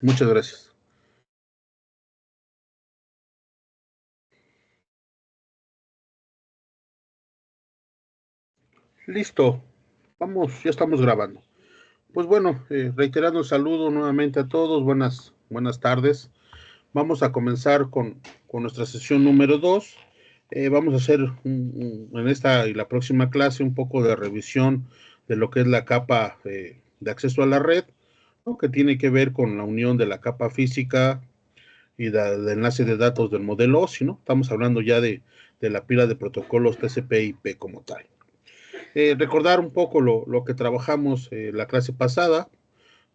Muchas gracias. Listo. Vamos, ya estamos grabando. Pues bueno, reiterando el saludo nuevamente a todos. Buenas tardes. Vamos a comenzar con nuestra sesión número 2. Vamos a hacer en esta y la próxima clase un poco de revisión de lo que es la capa de acceso a la red, ¿no? Que tiene que ver con la unión de la capa física y del enlace de datos del modelo OSI, ¿no? Estamos hablando ya de la pila de protocolos TCP/IP como tal. Recordar un poco lo que trabajamos la clase pasada,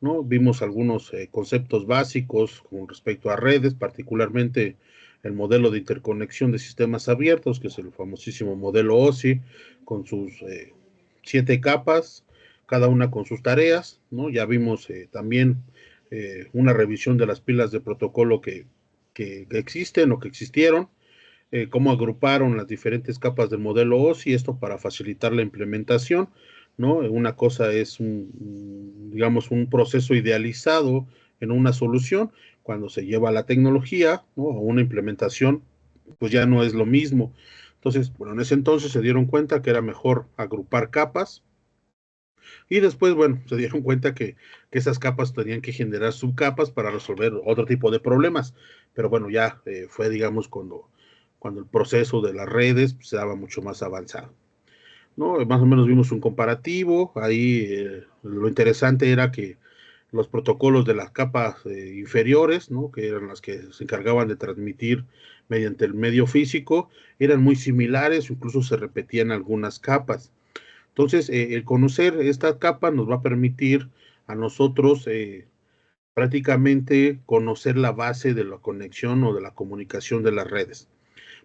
¿no? Vimos algunos conceptos básicos con respecto a redes, particularmente el modelo de interconexión de sistemas abiertos, que es el famosísimo modelo OSI, con sus 7 capas, cada una con sus tareas, ¿no? Ya vimos también una revisión de las pilas de protocolo que existen o que existieron, cómo agruparon las diferentes capas del modelo OSI, esto para facilitar la implementación, ¿no? Una cosa es digamos, un proceso idealizado en una solución, cuando se lleva a la tecnología, ¿no? A una implementación, pues ya no es lo mismo. Entonces, bueno, en ese entonces se dieron cuenta que era mejor agrupar capas y después, bueno, se dieron cuenta que esas capas tenían que generar subcapas para resolver otro tipo de problemas. Pero bueno, ya fue, digamos, cuando el proceso de las redes pues, se daba mucho más avanzado, ¿no? Más o menos vimos un comparativo. Ahí lo interesante era que los protocolos de las capas inferiores, ¿no? Que eran las que se encargaban de transmitir mediante el medio físico, eran muy similares, incluso se repetían algunas capas. Entonces, el conocer esta capa nos va a permitir a nosotros prácticamente conocer la base de la conexión o de la comunicación de las redes.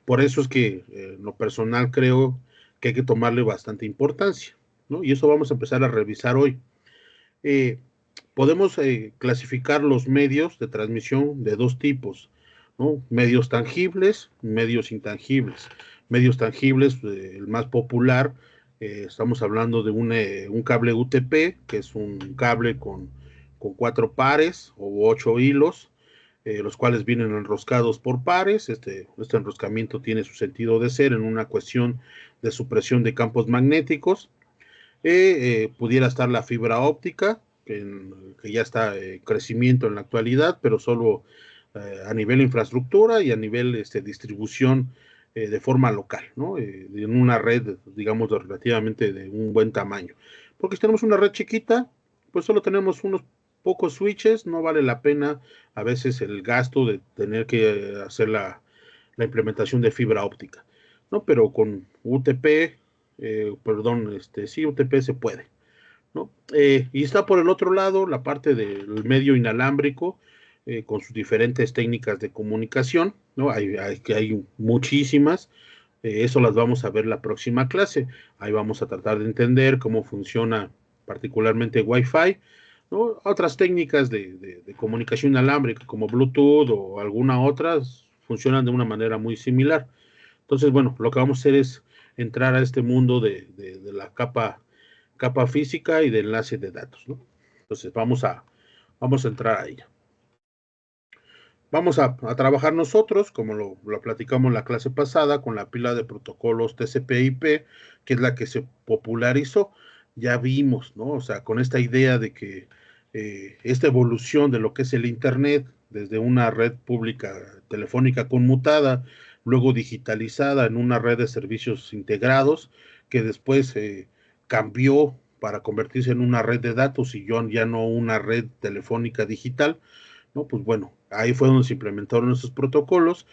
Por eso es que, lo personal, creo que hay que tomarle bastante importancia, ¿no? Y eso vamos a empezar a revisar hoy. Eh, Podemos clasificar los medios de transmisión de dos tipos, ¿no? Medios tangibles, medios intangibles. Medios tangibles, el más popular, estamos hablando de un cable UTP, que es un cable con 4 pares o 8 hilos, los cuales vienen enroscados por pares. Este enroscamiento tiene su sentido de ser en una cuestión de supresión de campos magnéticos. Pudiera estar la fibra óptica, que ya está en crecimiento en la actualidad, pero solo a nivel infraestructura y a nivel distribución de forma local, ¿no? En una red, digamos, relativamente de un buen tamaño. Porque si tenemos una red chiquita, pues solo tenemos unos pocos switches, no vale la pena a veces el gasto de tener que hacer la implementación de fibra óptica, ¿no? Pero con UTP, perdón, sí, UTP se puede, ¿no? Y está por el otro lado la parte del medio inalámbrico, con sus diferentes técnicas de comunicación, ¿no? Hay muchísimas, eso las vamos a ver la próxima clase. Ahí vamos a tratar de entender cómo funciona particularmente Wi-Fi, ¿no? Otras técnicas de comunicación inalámbrica como Bluetooth o alguna otra funcionan de una manera muy similar. Entonces, bueno, lo que vamos a hacer es entrar a este mundo de la capa física y de enlace de datos, ¿no? Entonces, vamos a entrar a ella. Vamos a trabajar nosotros, como lo platicamos en la clase pasada, con la pila de protocolos TCP/IP, que es la que se popularizó. Ya vimos, ¿no? O sea, con esta idea de que esta evolución de lo que es el Internet, desde una red pública telefónica conmutada, luego digitalizada en una red de servicios integrados, que después cambió para convertirse en una red de datos y ya no una red telefónica digital, ¿no? Pues bueno, ahí fue donde se implementaron esos protocolos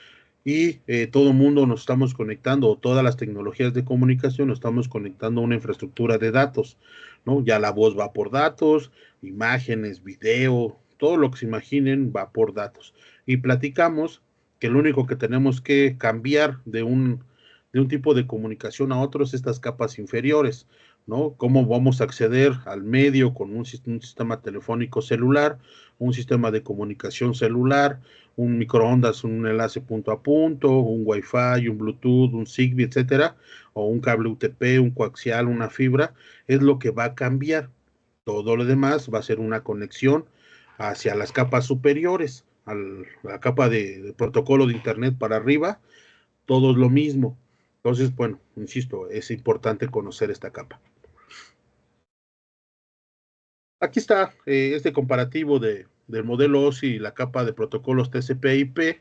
y todo el mundo nos estamos conectando, o todas las tecnologías de comunicación nos estamos conectando a una infraestructura de datos, ¿no? Ya la voz va por datos, imágenes, video, todo lo que se imaginen va por datos. Y platicamos que lo único que tenemos que cambiar de un tipo de comunicación a otro es estas capas inferiores, ¿no? Cómo vamos a acceder al medio con un sistema telefónico celular, un sistema de comunicación celular, un microondas, un enlace punto a punto, un Wi-Fi, un Bluetooth, un Zigbee, etcétera, o un cable UTP, un coaxial, una fibra, es lo que va a cambiar. Todo lo demás va a ser una conexión hacia las capas superiores, la capa de protocolo de Internet para arriba, todo es lo mismo. Entonces, bueno, insisto, es importante conocer esta capa. Aquí está este comparativo del modelo OSI y la capa de protocolos TCP/IP,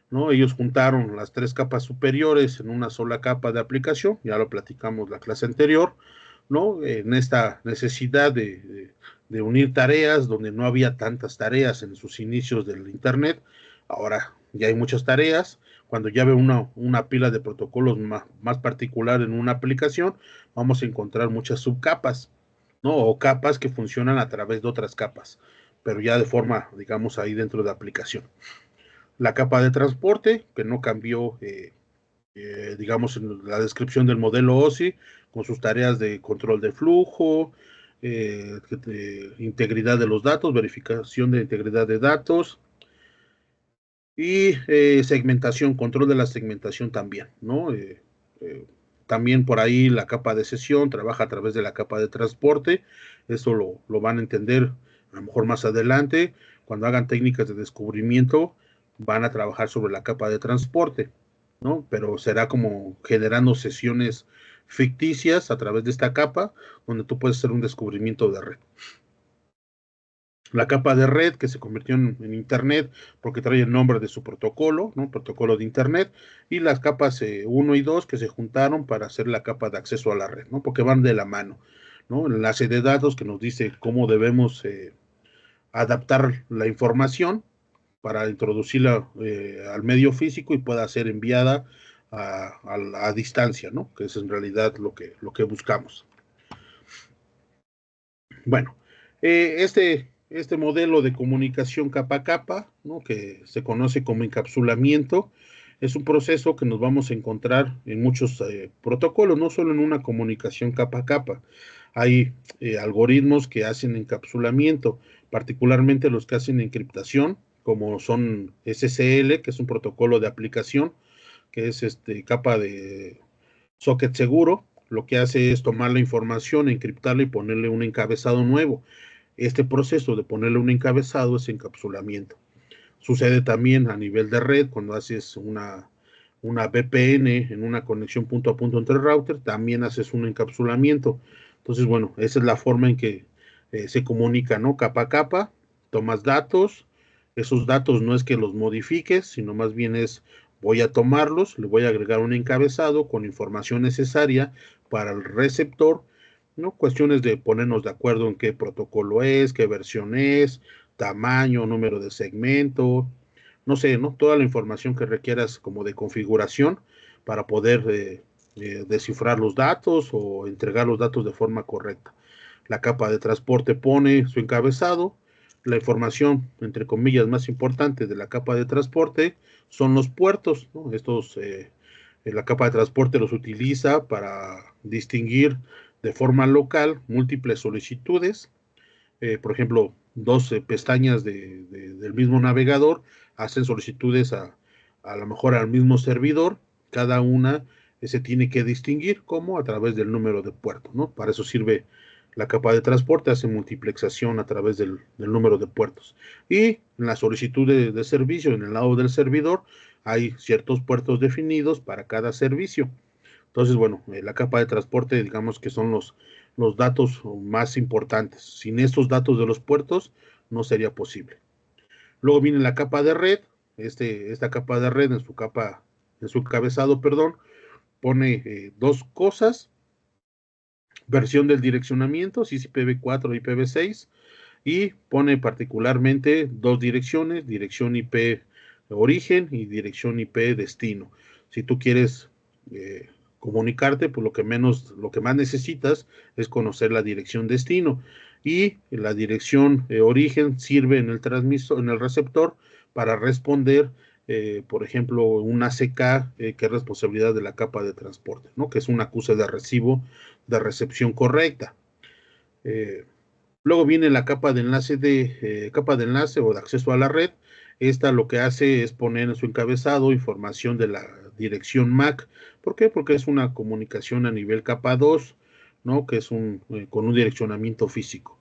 ¿no? Ellos juntaron las tres capas superiores en una sola capa de aplicación, ya lo platicamos la clase anterior, ¿no? En esta necesidad de unir tareas, donde no había tantas tareas en sus inicios del Internet, ahora ya hay muchas tareas. Cuando ya veo una pila de protocolos más particular en una aplicación, vamos a encontrar muchas subcapas, ¿no? O capas que funcionan a través de otras capas, pero ya de forma, digamos, ahí dentro de la aplicación. La capa de transporte, que no cambió, digamos, en la descripción del modelo OSI, con sus tareas de control de flujo, integridad de los datos, verificación de integridad de datos y segmentación, control de la segmentación también, ¿no? También por ahí la capa de sesión trabaja a través de la capa de transporte. Eso lo van a entender a lo mejor más adelante. Cuando hagan técnicas de descubrimiento, van a trabajar sobre la capa de transporte, ¿no? Pero será como generando sesiones ficticias a través de esta capa, donde tú puedes hacer un descubrimiento de red. La capa de red que se convirtió en Internet porque trae el nombre de su protocolo, ¿no? Protocolo de Internet, y las capas 1 y 2 que se juntaron para hacer la capa de acceso a la red, ¿no? Porque van de la mano, ¿no? El enlace de datos que nos dice cómo debemos adaptar la información para introducirla al medio físico y pueda ser enviada a distancia, ¿no? Que es en realidad lo que buscamos. Bueno, este modelo de comunicación capa a capa, ¿no? Que se conoce como encapsulamiento, es un proceso que nos vamos a encontrar en muchos protocolos, no solo en una comunicación capa a capa. Hay algoritmos que hacen encapsulamiento, particularmente los que hacen encriptación, como son SSL, que es un protocolo de aplicación, que es capa de socket seguro. Lo que hace es tomar la información, encriptarla y ponerle un encabezado nuevo. Este proceso de ponerle un encabezado es encapsulamiento. Sucede también a nivel de red, cuando haces una VPN en una conexión punto a punto entre router, también haces un encapsulamiento. Entonces, bueno, esa es la forma en que se comunica, ¿no? Capa a capa, tomas datos, esos datos no es que los modifiques, sino más bien es, voy a tomarlos, le voy a agregar un encabezado con información necesaria para el receptor, ¿no? Cuestiones de ponernos de acuerdo en qué protocolo es, qué versión es, tamaño, número de segmento, no sé, ¿no? Toda la información que requieras como de configuración para poder descifrar los datos o entregar los datos de forma correcta. La capa de transporte pone su encabezado. La información, entre comillas, más importante de la capa de transporte son los puertos, ¿no? La capa de transporte los utiliza para distinguir de forma local múltiples solicitudes. Por ejemplo, dos pestañas del mismo navegador hacen solicitudes a lo mejor al mismo servidor. Cada una se tiene que distinguir como a través del número de puerto, ¿no? Para eso sirve la capa de transporte, hace multiplexación a través del número de puertos. Y en la solicitud de servicio, en el lado del servidor, hay ciertos puertos definidos para cada servicio. Entonces, bueno, la capa de transporte, digamos que son los datos más importantes. Sin estos datos de los puertos, no sería posible. Luego viene la capa de red. Esta capa de red en su encabezado, perdón, pone dos cosas: versión del direccionamiento, si es IPv4 o IPv6, y pone particularmente dos direcciones: dirección IP origen y dirección IP destino. Si tú quieres comunicarte, pues lo que más necesitas es conocer la dirección destino, y la dirección origen sirve en el transmisor, en el receptor, para responder, por ejemplo, un ACK, que es responsabilidad de la capa de transporte, ¿no? Que es un acuse de recibo de recepción correcta. Eh, Luego viene la capa de enlace o de acceso a la red. Esta lo que hace es poner en su encabezado información de la dirección MAC. ¿Por qué? Porque es una comunicación a nivel capa 2, ¿no? Que es con un direccionamiento físico.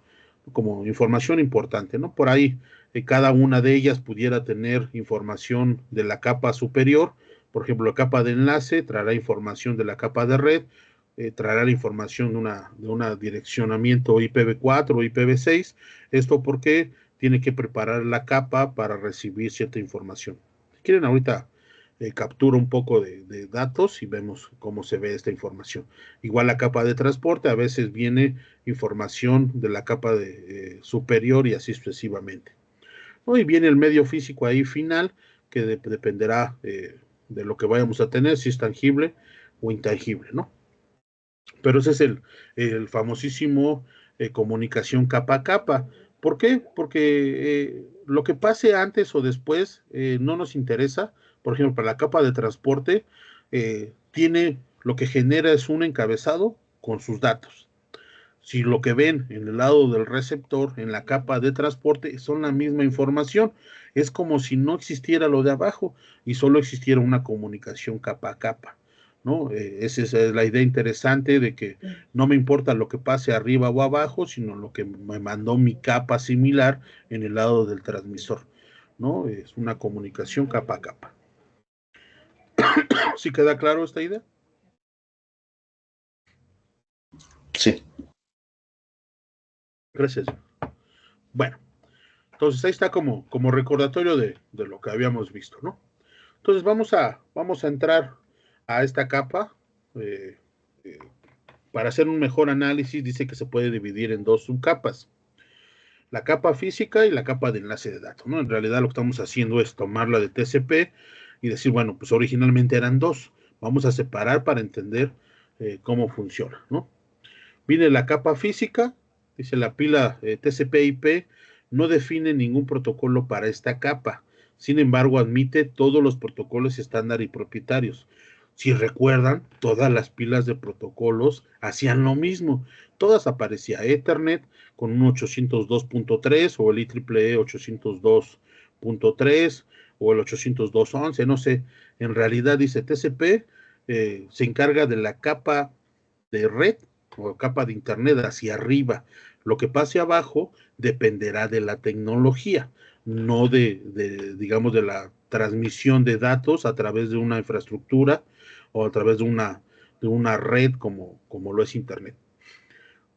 como información importante, ¿no? Por ahí, cada una de ellas pudiera tener información de la capa superior. Por ejemplo, la capa de enlace traerá información de la capa de red, traerá la información de una direccionamiento IPv4 o IPv6. Esto porque tiene que preparar la capa para recibir cierta información. Si quieren, ahorita captura un poco de datos y vemos cómo se ve esta información. Igual la capa de transporte, a veces viene información de la capa superior y así sucesivamente, ¿no? Y viene el medio físico ahí final, que dependerá de lo que vayamos a tener, si es tangible o intangible, ¿no? Pero ese es el famosísimo comunicación capa a capa. ¿Por qué? Porque lo que pase antes o después no nos interesa. Por ejemplo, para la capa de transporte, lo que genera es un encabezado con sus datos. Si lo que ven en el lado del receptor, en la capa de transporte, son la misma información, es como si no existiera lo de abajo y solo existiera una comunicación capa a capa, ¿no? Esa es la idea interesante de que no me importa lo que pase arriba o abajo, sino lo que me mandó mi capa similar en el lado del transmisor, ¿no? Es una comunicación capa a capa. ¿Sí queda claro esta idea? Sí. Gracias. Bueno, entonces ahí está como recordatorio de lo que habíamos visto, ¿no? Entonces vamos a entrar a esta capa. Eh, eh, para hacer un mejor análisis, dice que se puede dividir en dos subcapas. La capa física y la capa de enlace de datos, ¿no? En realidad lo que estamos haciendo es tomar la de TCP y decir, bueno, pues originalmente eran dos. Vamos a separar para entender cómo funciona, ¿no? Viene la capa física, dice la pila TCP/IP, no define ningún protocolo para esta capa. Sin embargo, admite todos los protocolos estándar y propietarios. Si recuerdan, todas las pilas de protocolos hacían lo mismo. Todas aparecía Ethernet con un 802.3 o el IEEE 802.3 o el 802.11, no sé. En realidad dice TCP, se encarga de la capa de red o capa de internet hacia arriba. Lo que pase abajo dependerá de la tecnología, no digamos, de la transmisión de datos a través de una infraestructura o a través de una red como lo es internet.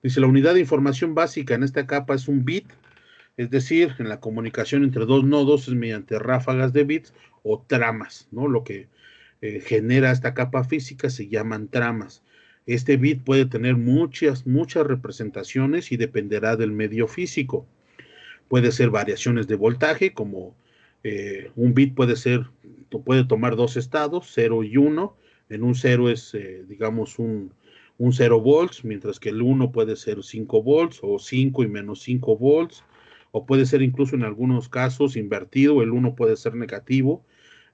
Dice, la unidad de información básica en esta capa es un bit, es decir, en la comunicación entre dos nodos es mediante ráfagas de bits o tramas, ¿no? Lo que genera esta capa física se llaman tramas. Este bit puede tener muchas representaciones y dependerá del medio físico. Puede ser variaciones de voltaje, como un bit puede tomar dos estados, 0 y 1. En un 0 es, digamos, un 0 volts, mientras que el 1 puede ser 5 volts o 5 y menos 5 volts, o puede ser incluso en algunos casos invertido, el 1 puede ser negativo.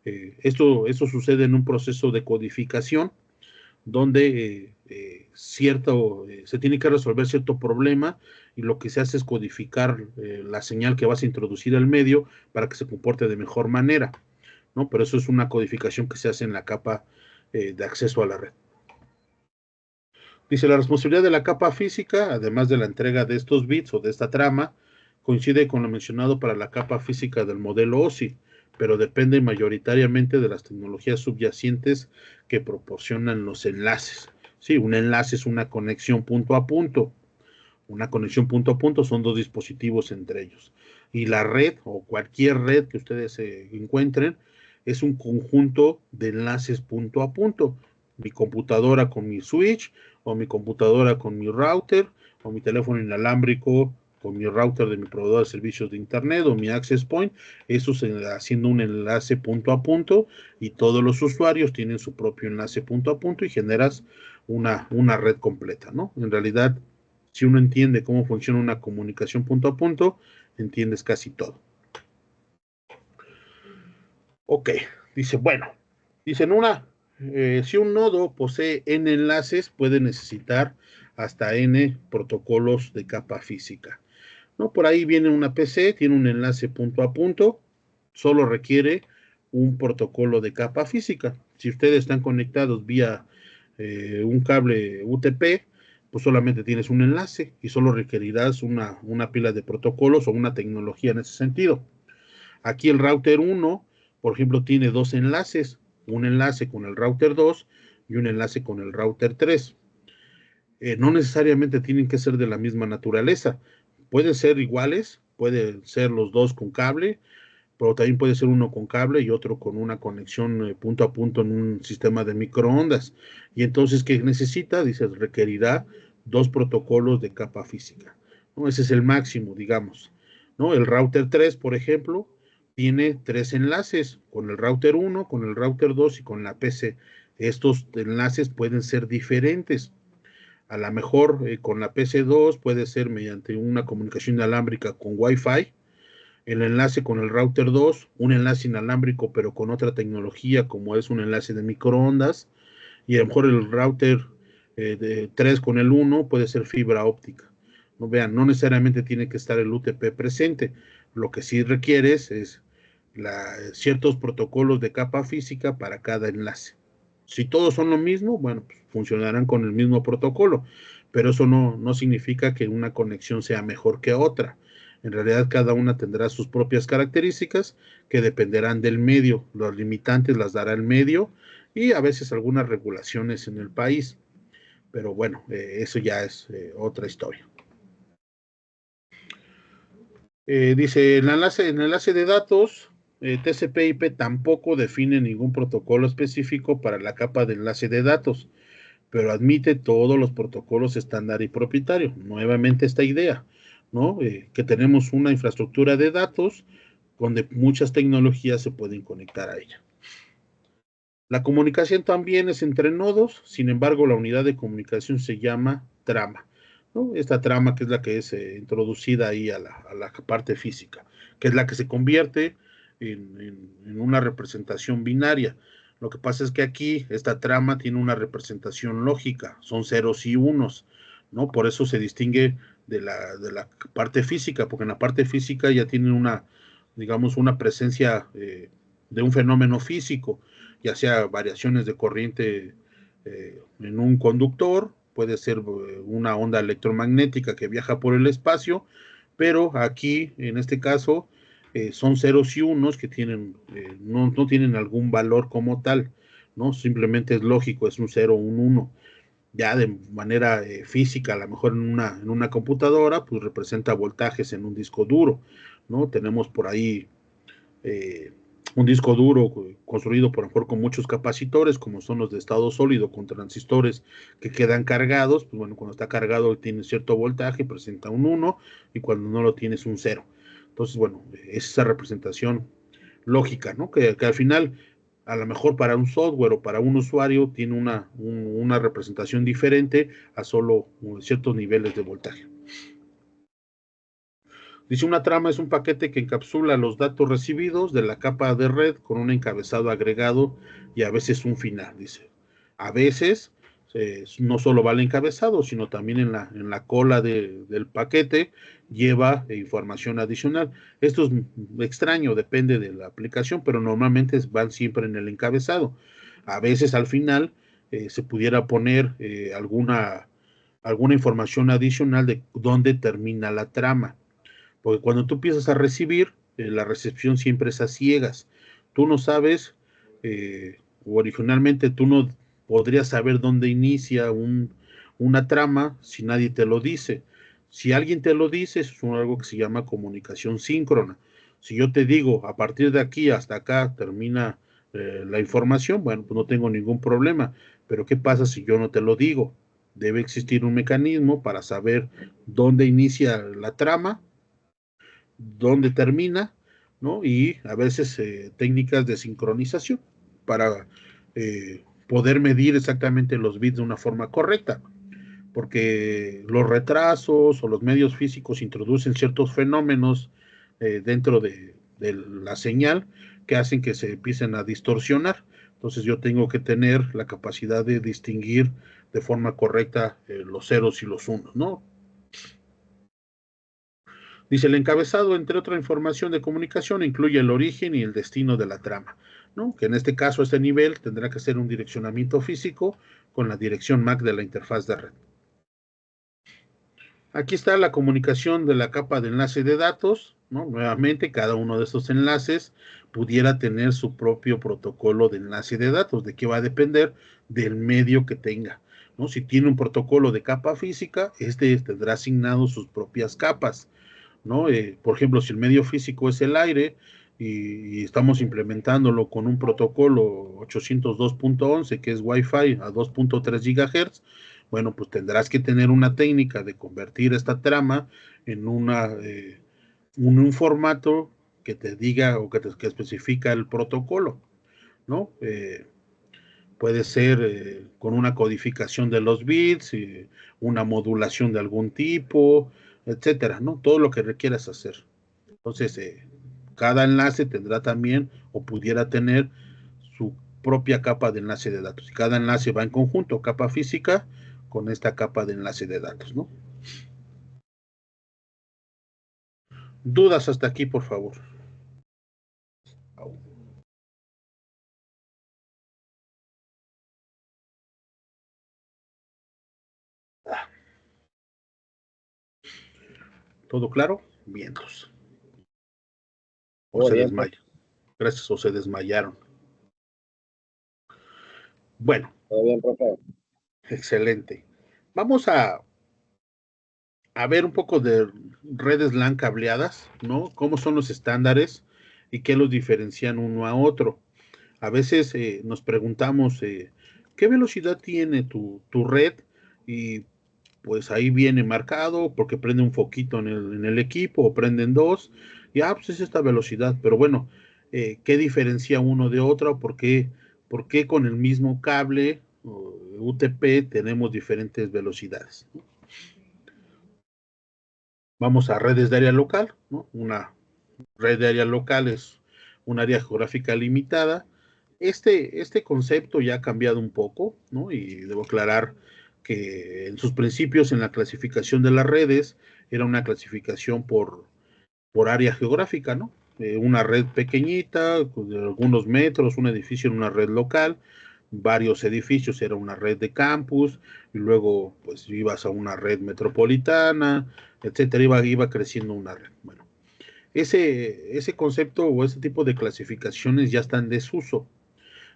Esto sucede en un proceso de codificación donde se tiene que resolver cierto problema y lo que se hace es codificar la señal que vas a introducir al medio para que se comporte de mejor manera, ¿no? Pero eso es una codificación que se hace en la capa de acceso a la red. Dice, la responsabilidad de la capa física, además de la entrega de estos bits o de esta trama, coincide con lo mencionado para la capa física del modelo OSI, pero depende mayoritariamente de las tecnologías subyacentes que proporcionan los enlaces. Sí, un enlace es una conexión punto a punto. Una conexión punto a punto son dos dispositivos entre ellos. Y la red o cualquier red que ustedes encuentren es un conjunto de enlaces punto a punto. Mi computadora con mi switch, o mi computadora con mi router, o mi teléfono inalámbrico con mi router de mi proveedor de servicios de internet o mi access point, eso haciendo un enlace punto a punto y todos los usuarios tienen su propio enlace punto a punto y generas una red completa, ¿no? En realidad, si uno entiende cómo funciona una comunicación punto a punto, entiendes casi todo. Ok, dice, bueno, dicen si un nodo posee n enlaces, puede necesitar hasta n protocolos de capa física, ¿no? Por ahí viene una PC, tiene un enlace punto a punto, solo requiere un protocolo de capa física. Si ustedes están conectados vía un cable UTP, pues solamente tienes un enlace y solo requerirás una pila de protocolos o una tecnología en ese sentido. Aquí el router 1, por ejemplo, tiene dos enlaces, un enlace con el router 2 y un enlace con el router 3. No necesariamente tienen que ser de la misma naturaleza. Pueden ser iguales, pueden ser los dos con cable, pero también puede ser uno con cable y otro con una conexión punto a punto en un sistema de microondas. Y entonces, ¿qué necesita? Dice, requerirá dos protocolos de capa física, ¿no? Ese es el máximo, digamos, ¿no? El router 3, por ejemplo, tiene tres enlaces, con el router 1, con el router 2 y con la PC. Estos enlaces pueden ser diferentes. A lo mejor con la PC2 puede ser mediante una comunicación inalámbrica con Wi-Fi, el enlace con el router 2, un enlace inalámbrico pero con otra tecnología como es un enlace de microondas, y a lo mejor el router 3 con el 1 puede ser fibra óptica. No, vean, no necesariamente tiene que estar el UTP presente, lo que sí requieres es ciertos protocolos de capa física para cada enlace. Si todos son lo mismo, bueno, pues funcionarán con el mismo protocolo, pero eso no significa que una conexión sea mejor que otra. En realidad, cada una tendrá sus propias características que dependerán del medio. Los limitantes las dará el medio y a veces algunas regulaciones en el país. Pero bueno, eso ya es otra historia. Dice, en el enlace de datos, TCP/IP tampoco define ningún protocolo específico para la capa de enlace de datos, pero admite todos los protocolos estándar y propietario. Nuevamente esta idea, ¿no? Que tenemos una infraestructura de datos donde muchas tecnologías se pueden conectar a ella. La comunicación también es entre nodos, sin embargo, la unidad de comunicación se llama trama, ¿no? Esta trama que es la que es introducida ahí a la parte física, que es la que se convierte en una representación binaria. Lo que pasa es que aquí esta trama tiene una representación lógica, son ceros y unos, ¿no? Por eso se distingue de la parte física, porque en la parte física ya tiene digamos, una presencia de un fenómeno físico, ya sea variaciones de corriente en un conductor, puede ser una onda electromagnética que viaja por el espacio, pero aquí, en este caso, son ceros y unos que no tienen algún valor como tal, ¿no? Simplemente es lógico, es un 0 o un 1. Ya de manera física, a lo mejor en una computadora, pues representa voltajes en un disco duro, ¿no? Tenemos por ahí eh, un disco duro construido por ejemplo con muchos capacitores, como son los de estado sólido, con transistores que quedan cargados. Pues bueno, cuando está cargado tiene cierto voltaje, presenta un 1, y cuando no lo tienes un 0. Entonces, bueno, es esa representación lógica, ¿no? Que al final, a lo mejor para un software o para un usuario, tiene una representación diferente a solo ciertos niveles de voltaje. Dice, una trama es un paquete que encapsula los datos recibidos de la capa de red con un encabezado agregado y a veces un final. Dice, a veces no solo va el encabezado, sino también en la cola del paquete lleva información adicional. Esto es extraño, depende de la aplicación, pero normalmente van siempre en el encabezado. A veces al final se pudiera poner alguna información adicional de dónde termina la trama. Porque cuando tú empiezas a recibir, la recepción siempre es a ciegas. Tú no sabes, o originalmente tú no podrías saber dónde inicia una trama si nadie te lo dice. Si alguien te lo dice, es algo que se llama comunicación síncrona. Si yo te digo, a partir de aquí hasta acá termina la información, bueno, pues no tengo ningún problema. Pero ¿qué pasa si yo no te lo digo? Debe existir un mecanismo para saber dónde inicia la trama, dónde termina, ¿no? Y a veces técnicas de sincronización para poder medir exactamente los bits de una forma correcta, porque los retrasos o los medios físicos introducen ciertos fenómenos dentro de la señal que hacen que se empiecen a distorsionar. Entonces yo tengo que tener la capacidad de distinguir de forma correcta los ceros y los unos, ¿no? Dice, el encabezado, entre otra información de comunicación, incluye el origen y el destino de la trama, ¿no? Que en este caso, este nivel tendrá que ser un direccionamiento físico con la dirección MAC de la interfaz de red. Aquí está la comunicación de la capa de enlace de datos, ¿no? Nuevamente, cada uno de estos enlaces pudiera tener su propio protocolo de enlace de datos, de qué va a depender del medio que tenga, ¿no? Si tiene un protocolo de capa física, este tendrá asignado sus propias capas, ¿no? Por ejemplo, si el medio físico es el aire y estamos implementándolo con un protocolo 802.11 que es Wi-Fi a 2.3 GHz, bueno, pues tendrás que tener una técnica de convertir esta trama en un formato que te diga o que especifica el protocolo, ¿no? Puede ser con una codificación de los bits, una modulación de algún tipo, etcétera, ¿no? Todo lo que requieras hacer. Entonces, cada enlace tendrá también o pudiera tener su propia capa de enlace de datos. Y cada enlace va en conjunto, capa física con esta capa de enlace de datos, ¿no? Dudas hasta aquí, por favor. ¿Todo claro? Vientos. O se desmayan. Gracias, o se desmayaron. Bueno. Todo bien, profe. Excelente. Vamos a ver un poco de redes LAN cableadas, ¿no? Cómo son los estándares y qué los diferencian uno a otro. A veces nos preguntamos qué velocidad tiene tu red y pues ahí viene marcado porque prende un foquito en el equipo o prenden dos y pues es esta velocidad. Pero bueno, ¿qué diferencia uno de otro? ¿Por qué con el mismo cable UTP tenemos diferentes velocidades? Vamos a redes de área local, ¿no? Una red de área local es un área geográfica limitada. Este concepto ya ha cambiado un poco, ¿no? Y debo aclarar que en sus principios, en la clasificación de las redes, era una clasificación por área geográfica, ¿no? Una red pequeñita, de algunos metros, un edificio en una red local, varios edificios, era una red de campus, y luego pues ibas a una red metropolitana, etcétera, iba creciendo una red. Bueno, ese concepto o ese tipo de clasificaciones ya están en desuso.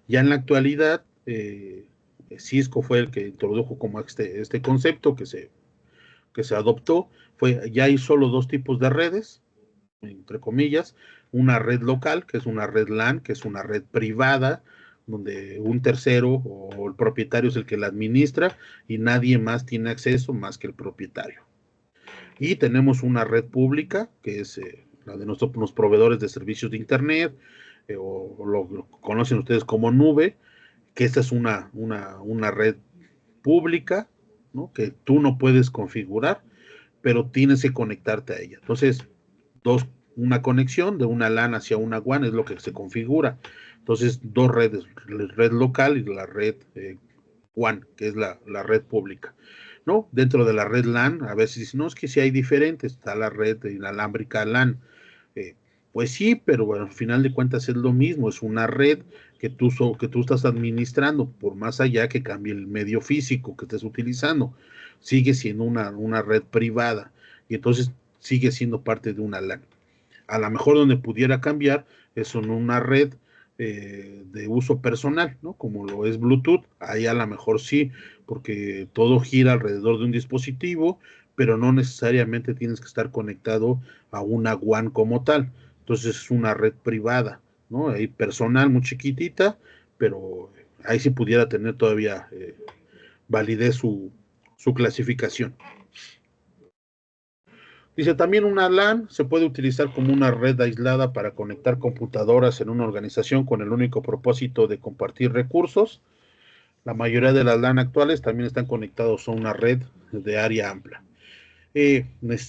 Ya en la actualidad, Cisco fue el que introdujo como este concepto que se adoptó, ya hay solo dos tipos de redes, entre comillas, una red local, que es una red LAN, que es una red privada, donde un tercero o el propietario es el que la administra y nadie más tiene acceso más que el propietario. Y tenemos una red pública, que es la de nuestros proveedores de servicios de Internet, o lo conocen ustedes como nube, que esta es una red pública, ¿no? Que tú no puedes configurar, pero tienes que conectarte a ella. Entonces, una conexión de una LAN hacia una WAN es lo que se configura. Entonces, dos redes, la red local y la red WAN, que es la red pública, ¿no? Dentro de la red LAN, a veces dicen, no, es que sí hay diferentes, está la red inalámbrica LAN. Pues sí, pero bueno, al final de cuentas es lo mismo, es una red que tú estás administrando, por más allá que cambie el medio físico que estés utilizando, sigue siendo una red privada y entonces sigue siendo parte de una LAN. A lo mejor donde pudiera cambiar es en una red de uso personal, ¿no? Como lo es Bluetooth, ahí a lo mejor sí, porque todo gira alrededor de un dispositivo, pero no necesariamente tienes que estar conectado a una WAN como tal. Entonces es una red privada, ¿no? Ahí personal, muy chiquitita, pero ahí sí pudiera tener todavía validez su clasificación. Dice, también una LAN se puede utilizar como una red aislada para conectar computadoras en una organización con el único propósito de compartir recursos. La mayoría de las LAN actuales también están conectados a una red de área amplia.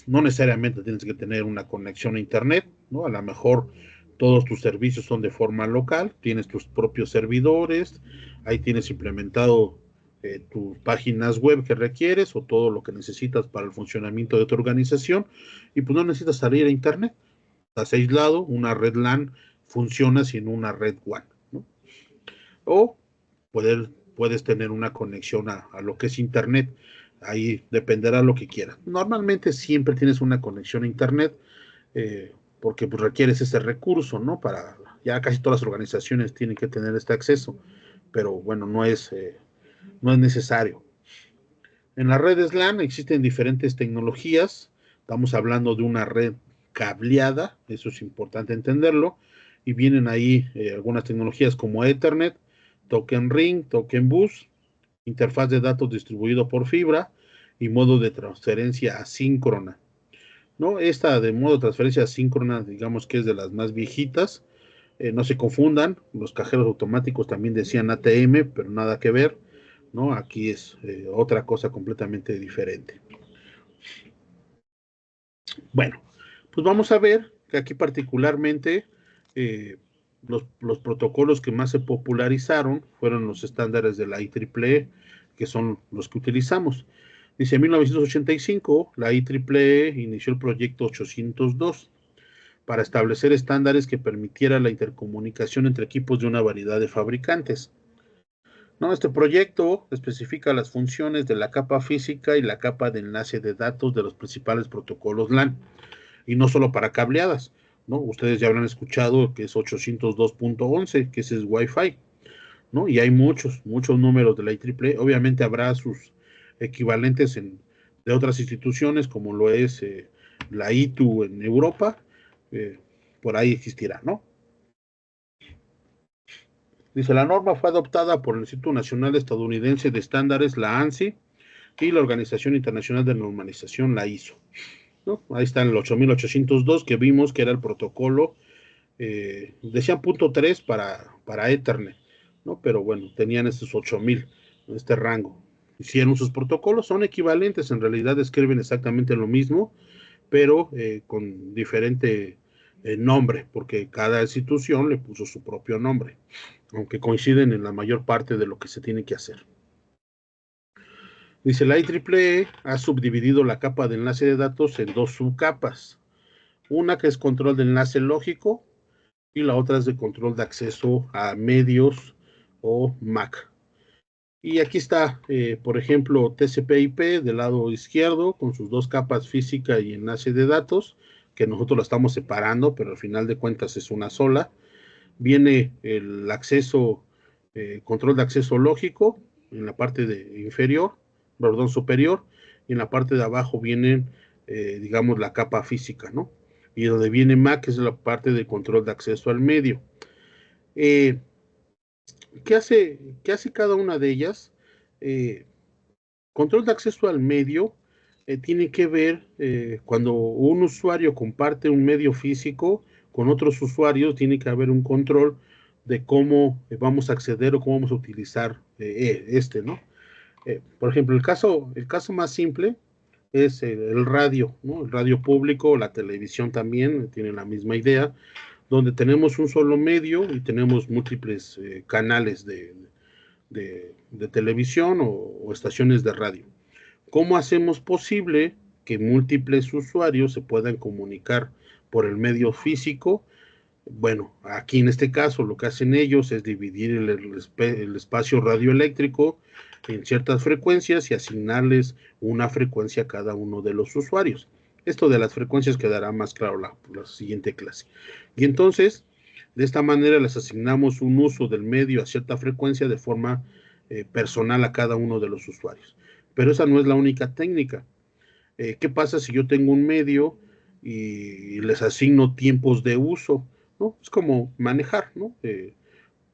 No necesariamente tienes que tener una conexión a Internet, ¿no? A lo mejor todos tus servicios son de forma local, tienes tus propios servidores, ahí tienes implementado tus páginas web que requieres o todo lo que necesitas para el funcionamiento de tu organización y pues no necesitas salir a Internet. Estás aislado, una red LAN funciona sin una red WAN, ¿no? O puedes tener una conexión a lo que es Internet. ahí dependerá lo que quieras. Normalmente siempre tienes una conexión a internet, porque pues, requieres ese recurso, ¿no? Ya casi todas las organizaciones tienen que tener este acceso, pero bueno, no es necesario. En las redes LAN existen diferentes tecnologías. Estamos hablando de una red cableada, eso es importante entenderlo, y vienen ahí algunas tecnologías como Ethernet, Token Ring, Token Bus, interfaz de datos distribuido por fibra y modo de transferencia asíncrona, ¿no? Esta de modo de transferencia asíncrona, digamos que es de las más viejitas. No se confundan, los cajeros automáticos también decían ATM, pero nada que ver, ¿no? Aquí es otra cosa completamente diferente. Bueno, pues vamos a ver que aquí particularmente los protocolos que más se popularizaron fueron los estándares de la IEEE, que son los que utilizamos. Dice, en 1985, la IEEE inició el proyecto 802 para establecer estándares que permitieran la intercomunicación entre equipos de una variedad de fabricantes. No, este proyecto especifica las funciones de la capa física y la capa de enlace de datos de los principales protocolos LAN, y no solo para cableadas, ¿no? Ustedes ya habrán escuchado que es 802.11, que ese es Wi-Fi, ¿no? Y hay muchos números de la IEEE. Obviamente habrá sus equivalentes de otras instituciones, como lo es la ITU en Europa, eh, por ahí existirá, ¿no? Dice, la norma fue adoptada por el Instituto Nacional Estadounidense de Estándares, la ANSI, y la Organización Internacional de Normalización, la ISO, ¿no? Ahí está el 8802, que vimos que era el protocolo, decían punto 3 para Ethernet, ¿no? Pero bueno, tenían estos 8000, este rango. Hicieron sus protocolos, son equivalentes, en realidad escriben exactamente lo mismo, pero con diferente nombre, porque cada institución le puso su propio nombre, aunque coinciden en la mayor parte de lo que se tiene que hacer. Dice, la IEEE ha subdividido la capa de enlace de datos en dos subcapas. Una que es control de enlace lógico y la otra es de control de acceso a medios o MAC. Y aquí está, por ejemplo, TCP/IP del lado izquierdo con sus dos capas física y enlace de datos, que nosotros la estamos separando, pero al final de cuentas es una sola. Viene el acceso, control de acceso lógico en la parte inferior, perdón, superior, y en la parte de abajo viene, digamos, la capa física, ¿no? Y donde viene MAC es la parte de control de acceso al medio. ¿Qué hace cada una de ellas? Control de acceso al medio tiene que ver cuando un usuario comparte un medio físico con otros usuarios, tiene que haber un control de cómo vamos a acceder o cómo vamos a utilizar ¿no? Por ejemplo, el caso más simple es el radio, ¿no? El radio público, la televisión también tiene la misma idea, donde tenemos un solo medio y tenemos múltiples canales de televisión o estaciones de radio. ¿Cómo hacemos posible que múltiples usuarios se puedan comunicar por el medio físico? Bueno, aquí en este caso lo que hacen ellos es dividir el espacio radioeléctrico en ciertas frecuencias y asignarles una frecuencia a cada uno de los usuarios. Esto de las frecuencias quedará más claro la siguiente clase. Y entonces, de esta manera les asignamos un uso del medio a cierta frecuencia de forma personal a cada uno de los usuarios. Pero esa no es la única técnica. ¿Qué pasa si yo tengo un medio y les asigno tiempos de uso? ¿No? Es como manejar, ¿no?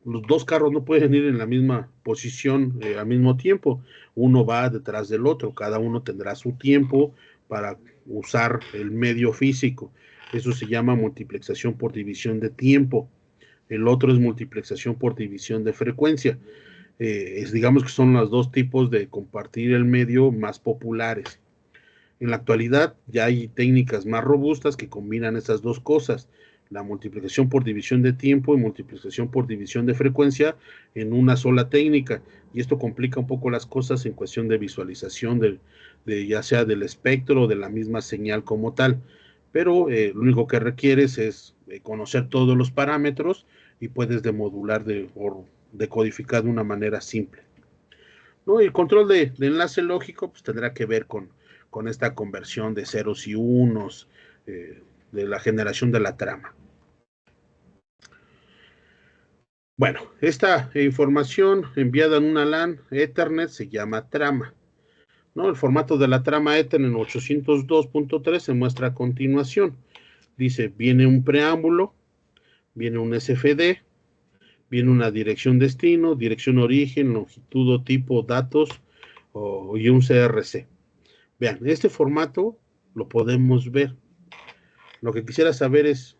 Los dos carros no pueden ir en la misma posición al mismo tiempo. Uno va detrás del otro, cada uno tendrá su tiempo para usar el medio físico. Eso se llama multiplexación por división de tiempo. El otro es multiplexación por división de frecuencia. Digamos que son los dos tipos de compartir el medio más populares. En la actualidad ya hay técnicas más robustas que combinan estas dos cosas, la multiplicación por división de tiempo y multiplicación por división de frecuencia en una sola técnica, y esto complica un poco las cosas en cuestión de visualización ya sea del espectro o de la misma señal como tal, pero lo único que requieres es conocer todos los parámetros y puedes demodular o decodificar de una manera simple. ¿no? Y el control de enlace lógico pues tendrá que ver con esta conversión de ceros y unos, de la generación de la trama. Bueno, esta información enviada en una LAN Ethernet se llama trama, ¿no? El formato de la trama Ethernet en 802.3 se muestra a continuación. Dice, viene un preámbulo, viene un SFD, viene una dirección destino, dirección origen, longitud o tipo, datos y un CRC. Vean, este formato lo podemos ver. Lo que quisiera saber es,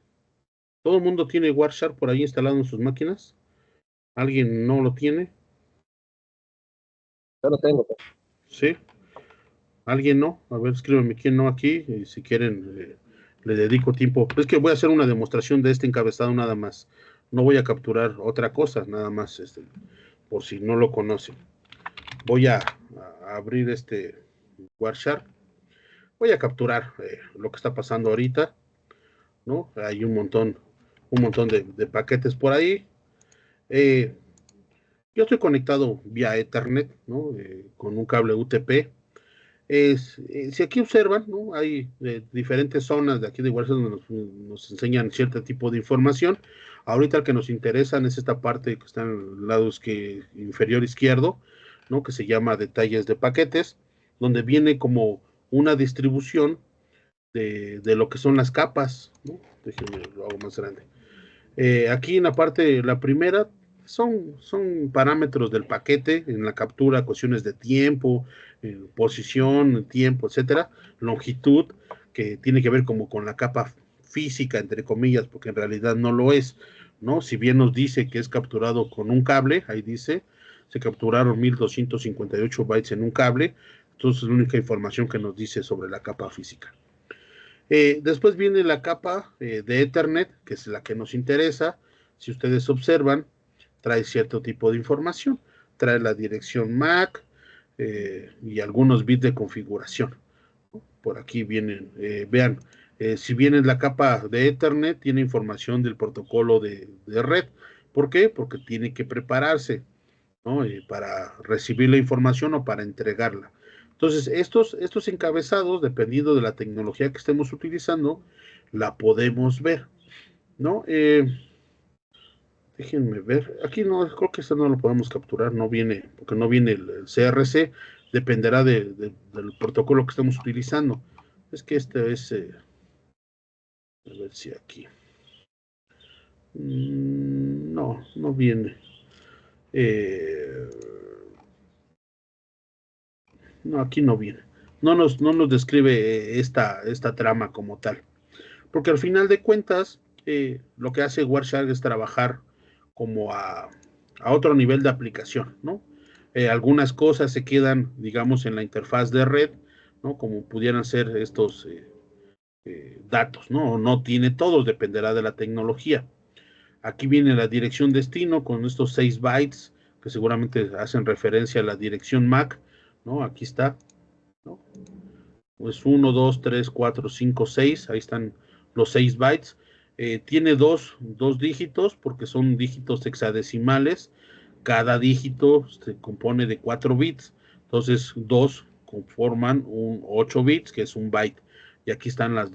¿todo el mundo tiene Wireshark por ahí instalado en sus máquinas? ¿Alguien no lo tiene? Yo lo tengo. ¿Sí? ¿Alguien no? A ver, escríbanme quién no aquí. Y si quieren, le dedico tiempo. Es que voy a hacer una demostración de este encabezado nada más. No voy a capturar otra cosa, nada más, por si no lo conocen. Voy a abrir este Wireshark. Voy a capturar lo que está pasando ahorita, ¿no? Hay un montón de paquetes por ahí. Yo estoy conectado vía Ethernet, ¿no? Con un cable UTP. Si aquí observan, ¿no? Hay diferentes zonas de aquí de Wireshark donde nos enseñan cierto tipo de información. Ahorita el que nos interesa es esta parte que está en el lado inferior izquierdo, ¿no? Que se llama detalles de paquetes, donde viene como una distribución de lo que son las capas, ¿no? Déjenme lo hago más grande. Aquí en la parte, la primera, son parámetros del paquete, en la captura, cuestiones de tiempo, posición, tiempo, etcétera, longitud, que tiene que ver como con la capa física, entre comillas, porque en realidad no lo es, ¿no? Si bien nos dice que es capturado con un cable, ahí dice, se capturaron 1258 bytes en un cable, entonces es la única información que nos dice sobre la capa física. Después viene la capa de Ethernet, que es la que nos interesa. Si ustedes observan, trae cierto tipo de información. Trae la dirección MAC y algunos bits de configuración. Por aquí vienen, vean, si viene la capa de Ethernet, tiene información del protocolo de red. ¿Por qué? Porque tiene que prepararse, ¿no? Para recibir la información o para entregarla. Entonces, estos encabezados, dependiendo de la tecnología que estemos utilizando, la podemos ver, ¿no? Déjenme ver. Aquí no, creo que esto no lo podemos capturar, no viene, porque no viene el CRC, dependerá del protocolo que estemos utilizando. Es que este es, a ver si aquí. No, no viene. Eh, no, aquí no viene. No nos describe esta trama como tal. Porque al final de cuentas, lo que hace Wireshark es trabajar como a otro nivel de aplicación, ¿no? Algunas cosas se quedan, digamos, en la interfaz de red, ¿no? Como pudieran ser estos datos, ¿no? No tiene todos, dependerá de la tecnología. Aquí viene la dirección destino con estos 6 bytes que seguramente hacen referencia a la dirección MAC, ¿no? Aquí está, ¿no? Pues 1, 2, 3, 4, 5, 6, ahí están los 6 bytes. Tiene dos dígitos porque son dígitos hexadecimales. Cada dígito se compone de 4 bits. Entonces, 2 conforman un 8 bits, que es un byte. Y aquí están las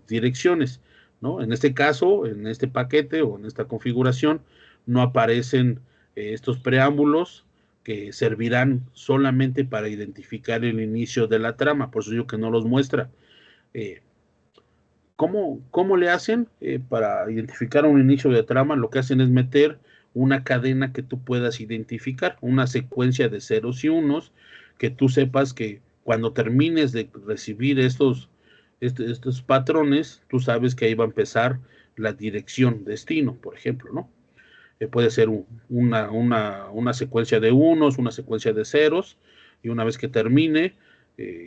direcciones, ¿no? En este caso, en este paquete o en esta configuración, no aparecen estos preámbulos que servirán solamente para identificar el inicio de la trama, por eso digo que no los muestra. Eh, ¿Cómo le hacen para identificar un inicio de trama? Lo que hacen es meter una cadena que tú puedas identificar, una secuencia de ceros y unos, que tú sepas que cuando termines de recibir estos patrones, tú sabes que ahí va a empezar la dirección destino, por ejemplo, ¿no? Puede ser una secuencia de unos, una secuencia de ceros, y una vez que termine,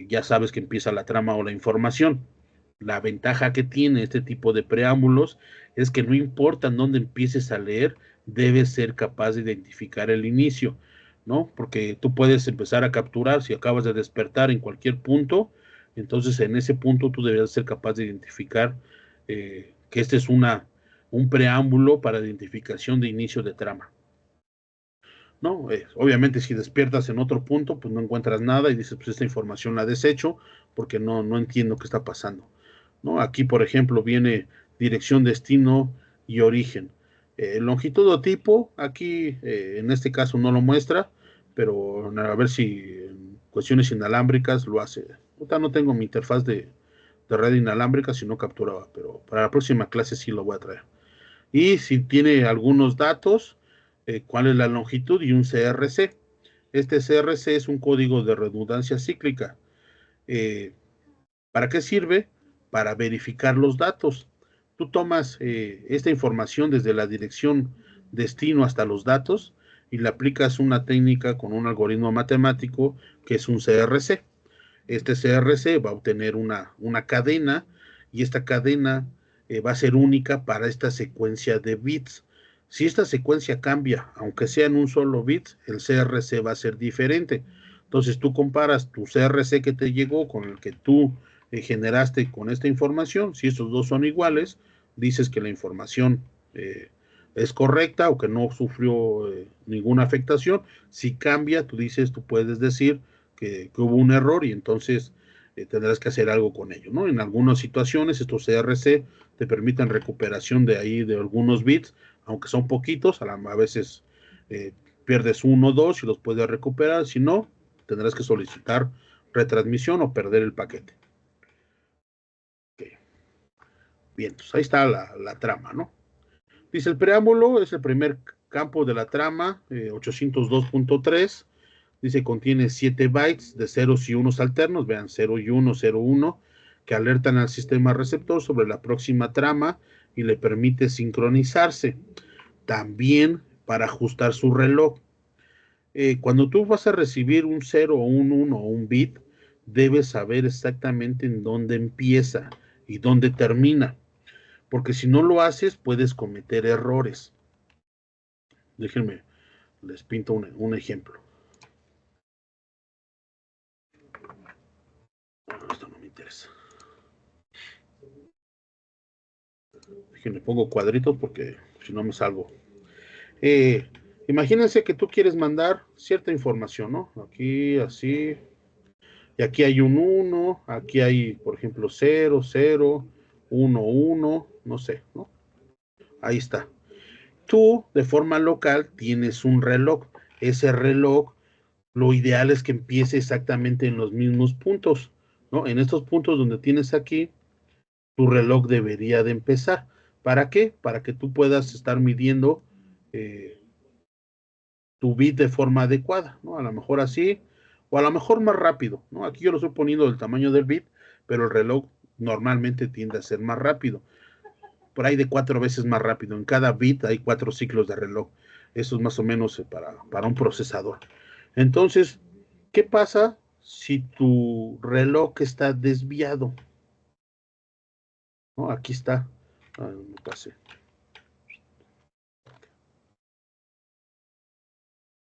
ya sabes que empieza la trama o la información. La ventaja que tiene este tipo de preámbulos es que no importa en dónde empieces a leer, debes ser capaz de identificar el inicio, ¿no? Porque tú puedes empezar a capturar si acabas de despertar en cualquier punto, entonces en ese punto tú deberías ser capaz de identificar que este es un preámbulo para identificación de inicio de trama. ¿no? Obviamente si despiertas en otro punto, pues no encuentras nada y dices, pues esta información la desecho porque no entiendo qué está pasando, ¿no? Aquí, por ejemplo, viene dirección, destino y origen. Longitud o tipo, aquí en este caso no lo muestra, pero a ver si en cuestiones inalámbricas lo hace. Ahorita no tengo mi interfaz de red inalámbrica, si no capturaba, pero para la próxima clase sí lo voy a traer. Y si tiene algunos datos, cuál es la longitud y un CRC. Este CRC es un código de redundancia cíclica. Eh, ¿Para qué sirve? Para verificar los datos. Tú tomas esta información desde la dirección destino hasta los datos y le aplicas una técnica con un algoritmo matemático que es un CRC. Este CRC va a obtener una cadena y esta cadena va a ser única para esta secuencia de bits. Si esta secuencia cambia, aunque sea en un solo bit, el CRC va a ser diferente. Entonces tú comparas tu CRC que te llegó con el que tú generaste con esta información. Si estos dos son iguales, dices que la información es correcta o que no sufrió ninguna afectación. Si cambia, tú puedes decir que hubo un error y entonces tendrás que hacer algo con ello, ¿no? En algunas situaciones estos CRC te permiten recuperación de ahí de algunos bits, aunque son poquitos, a veces pierdes uno o dos y los puedes recuperar, si no, tendrás que solicitar retransmisión o perder el paquete. Okay. Bien, pues ahí está la trama, ¿no? Dice, el preámbulo es el primer campo de la trama, 802.3. Dice, contiene 7 bytes de ceros y unos alternos, vean, 0 y 1, 0, 1, que alertan al sistema receptor sobre la próxima trama y le permite sincronizarse. También para ajustar su reloj. Cuando tú vas a recibir un 0 o un 1 o un bit, debes saber exactamente en dónde empieza y dónde termina. Porque si no lo haces, puedes cometer errores. Déjenme, les pinto un ejemplo. Esto no me interesa. Déjenme, pongo cuadritos porque si no me salgo. Imagínense que tú quieres mandar cierta información, ¿no? Aquí, así. Y aquí hay un 1, aquí hay, por ejemplo, 0, 0, 1, 1, no sé, ¿no? Ahí está. Tú, de forma local, tienes un reloj. Ese reloj, lo ideal es que empiece exactamente en los mismos puntos, ¿no? En estos puntos donde tienes aquí, tu reloj debería de empezar. ¿Para qué? Para que tú puedas estar midiendo tu bit de forma adecuada, ¿no? A lo mejor así, o a lo mejor más rápido, ¿no? Aquí yo lo estoy poniendo del tamaño del bit, pero el reloj normalmente tiende a ser más rápido, por ahí de 4 veces más rápido. En cada bit hay 4 ciclos de reloj. Eso es más o menos para un procesador. Entonces, ¿qué pasa si tu reloj está desviado? ¿No? Aquí está. Me pasé.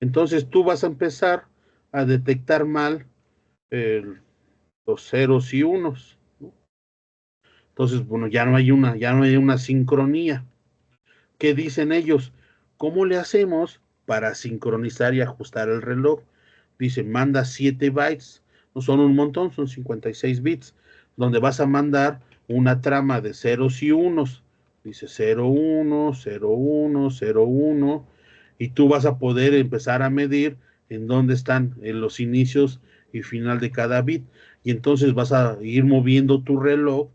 Entonces tú vas a empezar a detectar mal los ceros y unos. Entonces, bueno, ya no hay una sincronía. ¿Qué dicen ellos? ¿Cómo le hacemos para sincronizar y ajustar el reloj? Dice, manda 7 bytes, no son un montón, son 56 bits, donde vas a mandar una trama de ceros y unos. Dice 01, 01, 01, y tú vas a poder empezar a medir en dónde están en los inicios y final de cada bit. Y entonces vas a ir moviendo tu reloj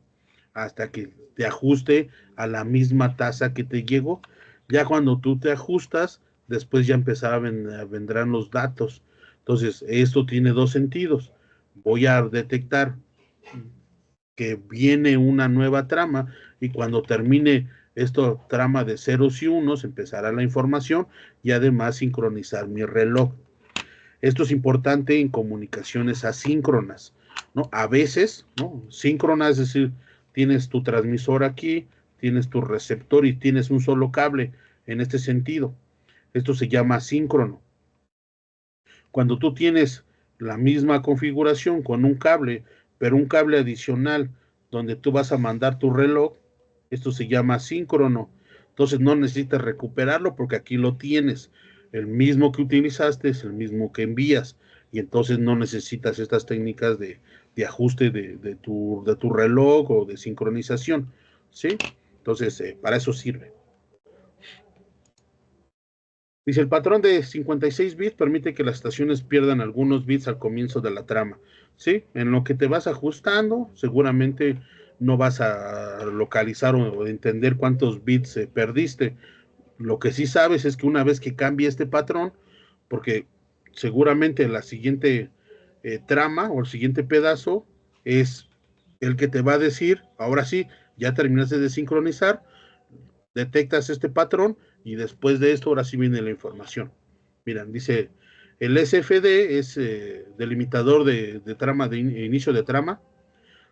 hasta que te ajuste a la misma tasa que te llegó. Ya cuando tú te ajustas, después ya vendrán los datos. Entonces, esto tiene dos sentidos. Voy a detectar que viene una nueva trama y cuando termine esta trama de ceros y unos, empezará la información y además sincronizar mi reloj. Esto es importante en comunicaciones asíncronas, ¿no? A veces, ¿no? Síncronas, es decir, tienes tu transmisor aquí, tienes tu receptor y tienes un solo cable en este sentido. Esto se llama asíncrono. Cuando tú tienes la misma configuración con un cable, pero un cable adicional donde tú vas a mandar tu reloj, esto se llama síncrono. Entonces no necesitas recuperarlo porque aquí lo tienes. El mismo que utilizaste es el mismo que envías, y entonces no necesitas estas técnicas de ajuste de tu reloj o de sincronización, ¿sí? Entonces, para eso sirve. Dice, el patrón de 56 bits permite que las estaciones pierdan algunos bits al comienzo de la trama, ¿sí? En lo que te vas ajustando, seguramente no vas a localizar o entender cuántos bits perdiste. Lo que sí sabes es que una vez que cambie este patrón, porque seguramente la siguiente trama o el siguiente pedazo es el que te va a decir, ahora sí, ya terminaste de sincronizar, detectas este patrón y después de esto ahora sí viene la información. Miren, dice, el SFD es delimitador de trama, de inicio de trama.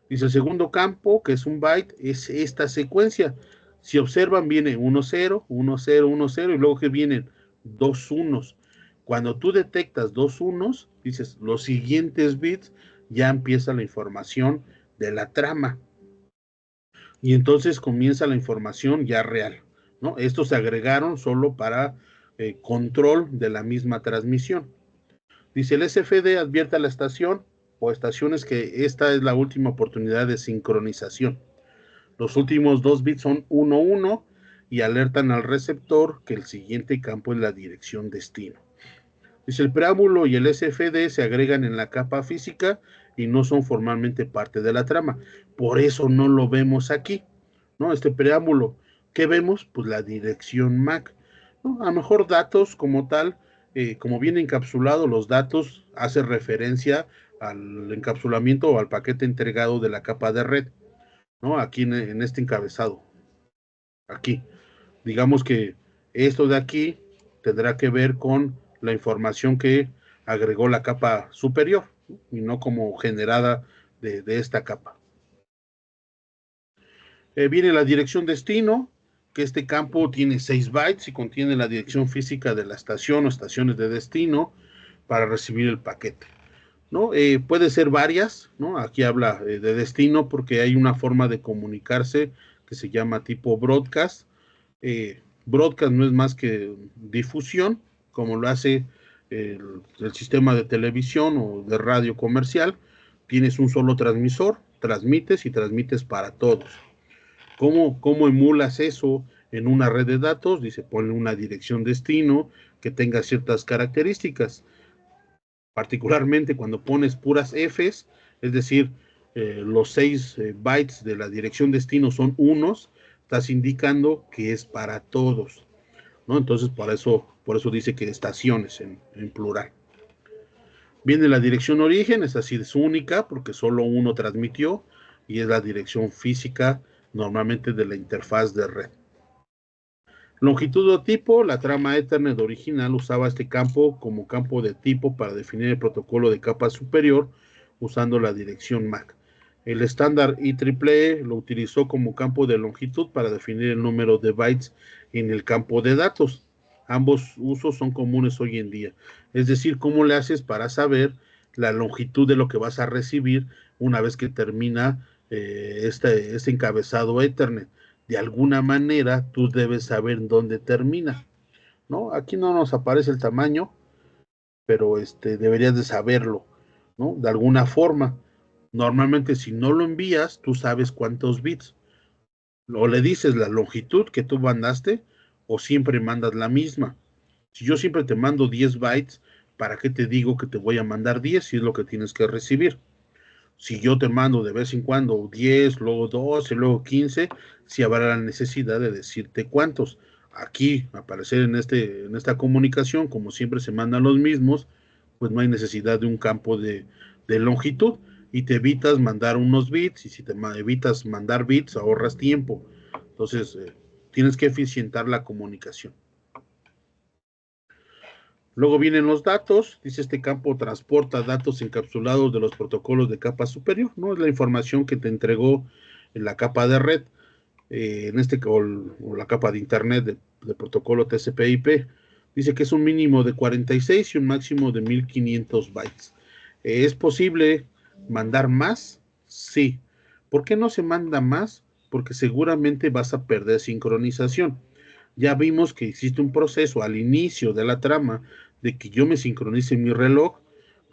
Dice, el segundo campo, que es un byte, es esta secuencia. Si observan, viene 1, 0, 1, 0, 1, 0, y luego que vienen dos unos. Cuando tú detectas dos unos, dices, los siguientes bits, ya empieza la información de la trama. Y entonces comienza la información ya real, ¿no? Estos se agregaron solo para control de la misma transmisión. Dice, el SFD advierte a la estación o estaciones que esta es la última oportunidad de sincronización. Los últimos dos bits son 1, 1 y alertan al receptor que el siguiente campo es la dirección destino. Dice, el preámbulo y el SFD se agregan en la capa física y no son formalmente parte de la trama. Por eso no lo vemos aquí, ¿no? Este preámbulo, ¿qué vemos? Pues la dirección MAC, ¿no? A lo mejor datos como tal, como viene encapsulado, los datos hace referencia al encapsulamiento o al paquete entregado de la capa de red, ¿no? Aquí en este encabezado, aquí. Digamos que esto de aquí tendrá que ver con la información que agregó la capa superior, ¿no? Y no como generada de esta capa. Viene la dirección destino, que este campo tiene 6 bytes y contiene la dirección física de la estación o estaciones de destino para recibir el paquete, ¿no? Puede ser varias, ¿no? Aquí habla de destino porque hay una forma de comunicarse que se llama tipo broadcast. Broadcast no es más que difusión, como lo hace el sistema de televisión o de radio comercial. Tienes un solo transmisor, transmites y transmites para todos. ¿Cómo emulas eso en una red de datos? Dice, ponle una dirección destino que tenga ciertas características. Particularmente cuando pones puras Fs, es decir, los 6 bytes de la dirección destino son unos, estás indicando que es para todos, ¿no? Entonces, por eso dice que estaciones en plural. Viene la dirección origen, esa sí es única porque solo uno transmitió y es la dirección física normalmente de la interfaz de red. Longitud o tipo, la trama Ethernet original usaba este campo como campo de tipo para definir el protocolo de capa superior usando la dirección MAC. El estándar IEEE lo utilizó como campo de longitud para definir el número de bytes en el campo de datos. Ambos usos son comunes hoy en día. Es decir, cómo le haces para saber la longitud de lo que vas a recibir una vez que termina este encabezado Ethernet. De alguna manera tú debes saber dónde termina, ¿no? Aquí no nos aparece el tamaño, pero deberías de saberlo, ¿no? De alguna forma. Normalmente si no lo envías, tú sabes cuántos bits. O le dices la longitud que tú mandaste, o siempre mandas la misma. Si yo siempre te mando 10 bytes, ¿para qué te digo que te voy a mandar 10 si es lo que tienes que recibir? Si yo te mando de vez en cuando 10, luego 12, luego 15, si habrá la necesidad de decirte cuántos. Aquí, aparecer en esta comunicación, como siempre se mandan los mismos, pues no hay necesidad de un campo de longitud y te evitas mandar unos bits y si te evitas mandar bits ahorras tiempo. Entonces, tienes que eficientar la comunicación. Luego vienen los datos, dice este campo transporta datos encapsulados de los protocolos de capa superior, ¿no? Es la información que te entregó en la capa de red, o la capa de internet de protocolo TCP/IP. Dice que es un mínimo de 46 y un máximo de 1500 bytes. ¿Es posible mandar más? Sí. ¿Por qué no se manda más? Porque seguramente vas a perder sincronización. ya vimos que existe un proceso al inicio de la trama de que yo me sincronice mi reloj,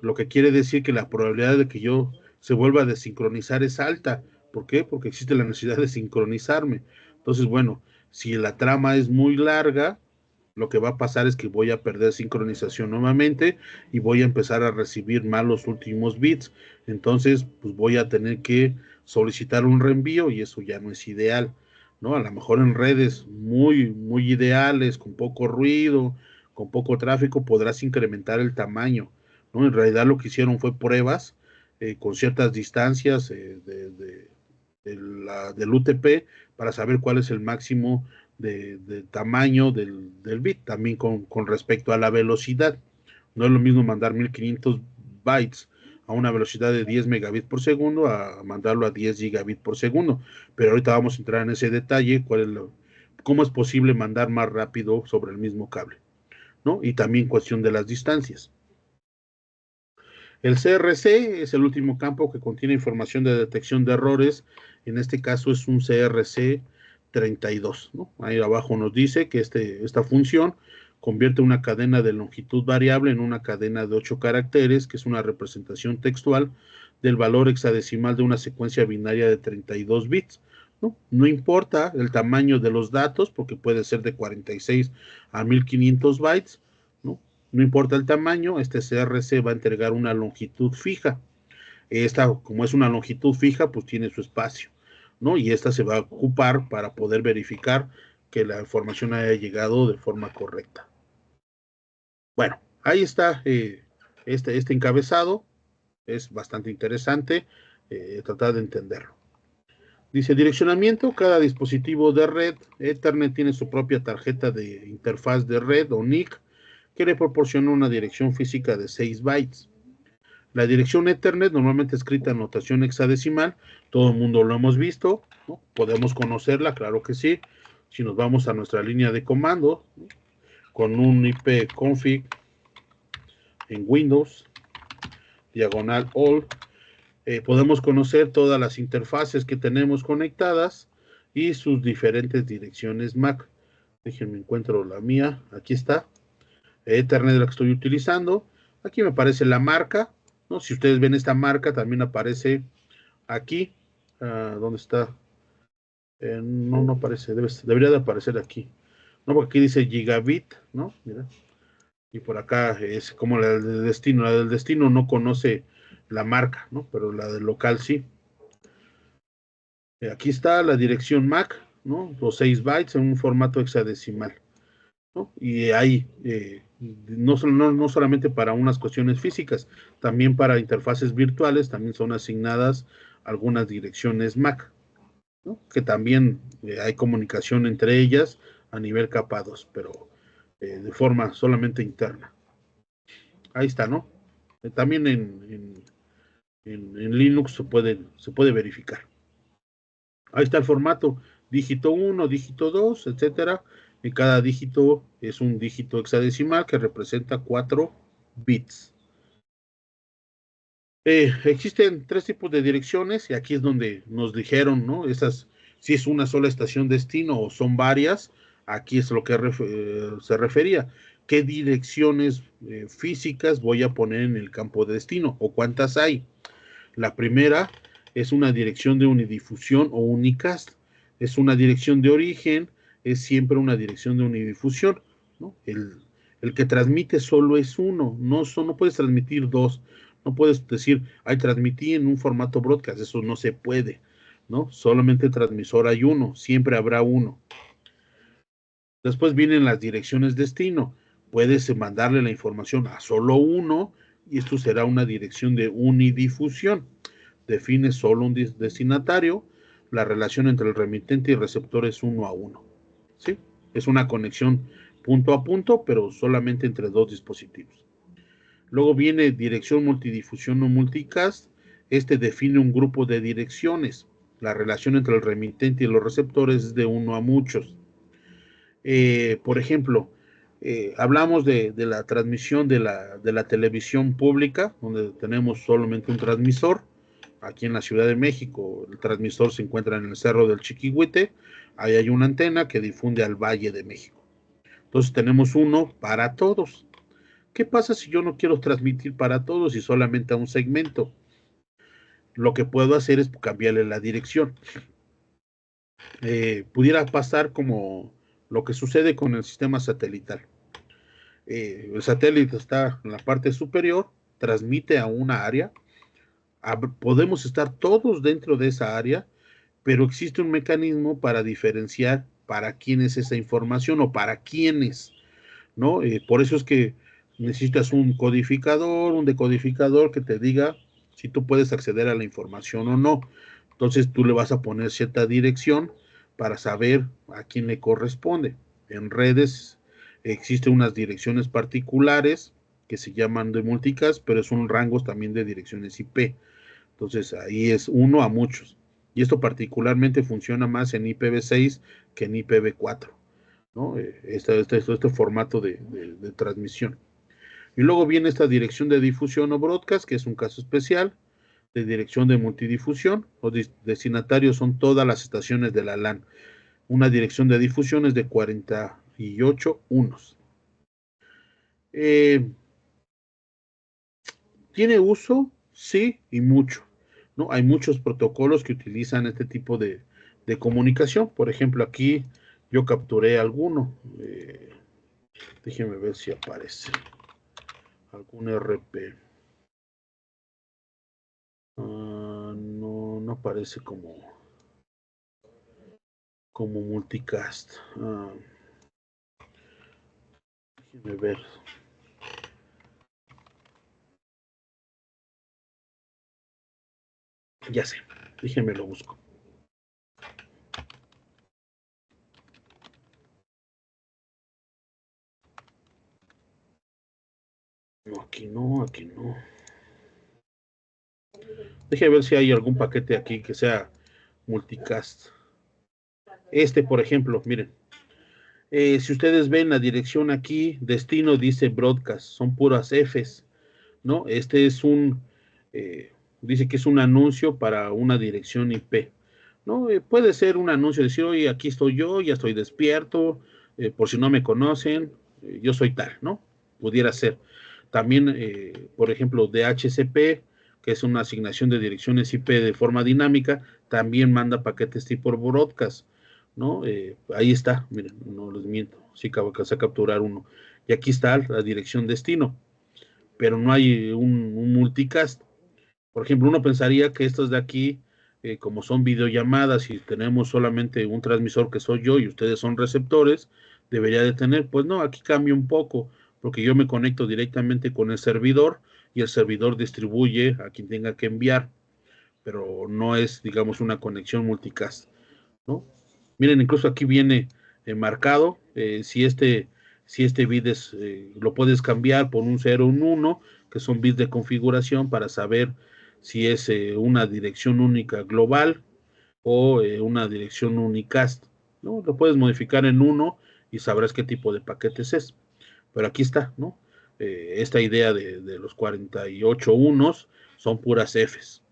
lo que quiere decir que la probabilidad de que yo se vuelva a desincronizar es alta. ¿Por qué? Porque existe la necesidad de sincronizarme. Entonces, bueno, si la trama es muy larga, lo que va a pasar es que voy a perder sincronización nuevamente y voy a empezar a recibir mal los últimos bits. Entonces, pues voy a tener que solicitar un reenvío y eso ya no es ideal, ¿no? A lo mejor en redes muy ideales, con poco ruido, con poco tráfico, podrás incrementar el tamaño, ¿no? En realidad lo que hicieron fue pruebas con ciertas distancias del UTP para saber cuál es el máximo de tamaño del bit, también con respecto a la velocidad. No es lo mismo mandar 1500 bytes a una velocidad de 10 megabits por segundo a mandarlo a 10 gigabits por segundo. Pero ahorita vamos a entrar en ese detalle, cómo es posible mandar más rápido sobre el mismo cable, ¿no? Y también cuestión de las distancias. El CRC es el último campo que contiene información de detección de errores. En este caso es un CRC 32, ¿no? Ahí abajo nos dice que esta función convierte una cadena de longitud variable en una cadena de 8 caracteres, que es una representación textual del valor hexadecimal de una secuencia binaria de 32 bits. No importa el tamaño de los datos, porque puede ser de 46 a 1500 bytes, ¿no? No importa el tamaño, este CRC va a entregar una longitud fija. Esta, como es una longitud fija, pues tiene su espacio, ¿no? Y esta se va a ocupar para poder verificar que la información haya llegado de forma correcta. Bueno, ahí está este encabezado. Es bastante interesante tratar de entenderlo. Dice, direccionamiento, cada dispositivo de red Ethernet tiene su propia tarjeta de interfaz de red o NIC que le proporciona una dirección física de 6 bytes. La dirección Ethernet, normalmente escrita en notación hexadecimal, todo el mundo lo hemos visto, ¿no? Podemos conocerla, claro que sí. Si nos vamos a nuestra línea de comando, ¿no? Con un ipconfig en Windows, diagonal all, podemos conocer todas las interfaces que tenemos conectadas y sus diferentes direcciones MAC. Déjenme encuentro la mía, aquí está. Ethernet la que estoy utilizando. Aquí me aparece la marca, ¿no? Si ustedes ven esta marca, también aparece aquí. ¿Dónde está? No aparece, debería de aparecer aquí. No, porque aquí dice gigabit, ¿no? Mira. Y por acá es como la del destino. La del destino no conoce la marca, ¿no? Pero la del local sí. Aquí está la dirección MAC, ¿no? Los 6 bytes en un formato hexadecimal, ¿no? Y ahí, no solamente para unas cuestiones físicas, también para interfaces virtuales, también son asignadas algunas direcciones MAC, ¿no? Que también hay comunicación entre ellas a nivel capa 2, pero de forma solamente interna. Ahí está, ¿no? También en Linux se puede verificar. Ahí está el formato, dígito 1, dígito 2, etcétera. Y cada dígito es un dígito hexadecimal que representa 4 bits. Existen 3 tipos de direcciones y aquí es donde nos dijeron, ¿no? Si es una sola estación destino o son varias, aquí es lo que se refería. ¿Qué direcciones físicas voy a poner en el campo de destino o cuántas hay? La primera es una dirección de unidifusión o unicast. Es una dirección de origen, es siempre una dirección de unidifusión, ¿no? El que transmite solo es uno, no puedes transmitir dos. No puedes decir, transmití en un formato broadcast, eso no se puede, ¿no? Solamente transmisor hay uno, siempre habrá uno. Después vienen las direcciones destino. Puedes mandarle la información a solo uno y esto será una dirección de unidifusión. Define solo un destinatario. La relación entre el remitente y el receptor es 1 a 1. ¿Sí? Es una conexión punto a punto, pero solamente entre dos dispositivos. Luego viene dirección multidifusión o multicast. Este define un grupo de direcciones. La relación entre el remitente y los receptores es de 1 a muchos. Por ejemplo, hablamos de la transmisión de la televisión pública, donde tenemos solamente un transmisor. Aquí en la Ciudad de México, el transmisor se encuentra en el Cerro del Chiquihuite. Ahí hay una antena que difunde al Valle de México. Entonces tenemos uno para todos. ¿Qué pasa si yo no quiero transmitir para todos y solamente a un segmento? Lo que puedo hacer es cambiarle la dirección. Pudiera pasar como lo que sucede con el sistema satelital. El satélite está en la parte superior, transmite a una área, podemos estar todos dentro de esa área, pero existe un mecanismo para diferenciar para quién es esa información o para quiénes, ¿no? Por eso es que necesitas un codificador, un decodificador que te diga si tú puedes acceder a la información o no. Entonces tú le vas a poner cierta dirección para saber a quién le corresponde. En redes existen unas direcciones particulares que se llaman de multicast, pero son rangos también de direcciones IP. Entonces ahí es uno a muchos. Y esto particularmente funciona más en IPv6 que en IPv4, ¿no? Este formato de transmisión. Y luego viene esta dirección de difusión o broadcast, que es un caso especial de dirección de multidifusión. Los destinatarios son todas las estaciones de la LAN. Una dirección de difusión es de 48 unos. ¿Tiene uso? Sí, y mucho, ¿no? Hay muchos protocolos que utilizan este tipo de comunicación. Por ejemplo, aquí yo capturé alguno. Déjenme ver si aparece algún RP. No aparece como multicast. Déjenme ver. Ya sé, déjenme lo busco. No, aquí no, aquí no. Déjenme ver si hay algún paquete aquí que sea multicast. Por ejemplo, miren. Si ustedes ven la dirección aquí, destino dice broadcast, son puras Fs, ¿no? Este es dice que es un anuncio para una dirección IP, ¿no? Puede ser un anuncio, decir, oye, aquí estoy yo, ya estoy despierto, por si no me conocen, yo soy tal, ¿no? Pudiera ser. También, por ejemplo, DHCP, que es una asignación de direcciones IP de forma dinámica, también manda paquetes tipo broadcast, ¿no? Ahí está, miren, no les miento, sí acabo de capturar uno. Y aquí está la dirección destino, pero no hay un multicast. Por ejemplo, uno pensaría que estos de aquí, como son videollamadas y tenemos solamente un transmisor que soy yo y ustedes son receptores, debería de tener. Pues no, aquí cambia un poco, porque yo me conecto directamente con el servidor y el servidor distribuye a quien tenga que enviar, pero no es, digamos, una conexión multicast, ¿no? Miren, incluso aquí viene marcado, si este bit lo puedes cambiar por un 0 o un 1, que son bits de configuración para saber si es una dirección única global o una dirección unicast, ¿no? Lo puedes modificar en 1 y sabrás qué tipo de paquetes es. Pero aquí está, ¿no? Esta idea de los 48 unos son puras Fs.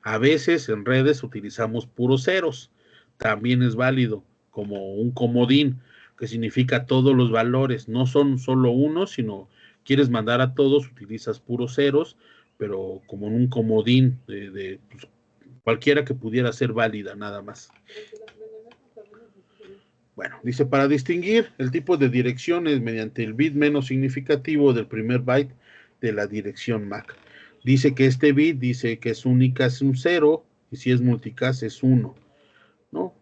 A veces en redes utilizamos puros ceros, también es válido como un comodín, que significa todos los valores, no son solo unos, sino quieres mandar a todos, utilizas puros ceros, pero como en un comodín pues, cualquiera que pudiera ser válida, nada más. Bueno, dice, para distinguir el tipo de direcciones mediante el bit menos significativo del primer byte de la dirección MAC. Dice que este bit, dice que es unicast es un 0, y si es multicast es 1, ¿no?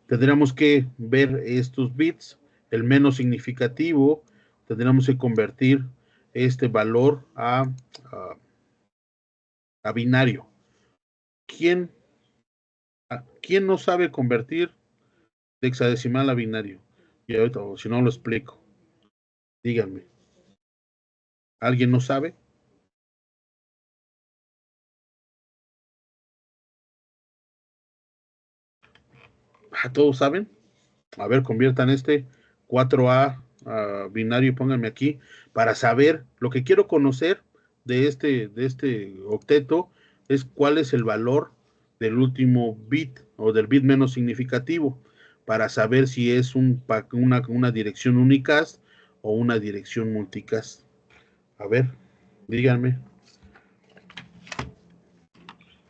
Tendríamos que ver estos bits, el menos significativo, tendríamos que convertir este valor a binario. ¿Quién no sabe convertir de hexadecimal a binario? Y ahorita, si no lo explico, díganme. ¿Alguien no sabe? ¿Todos saben? A ver, conviertan 4A a binario y pónganme aquí para saber. Lo que quiero conocer de este octeto es cuál es el valor del último bit o del bit menos significativo para saber si es una dirección unicast o una dirección multicast. A ver, díganme.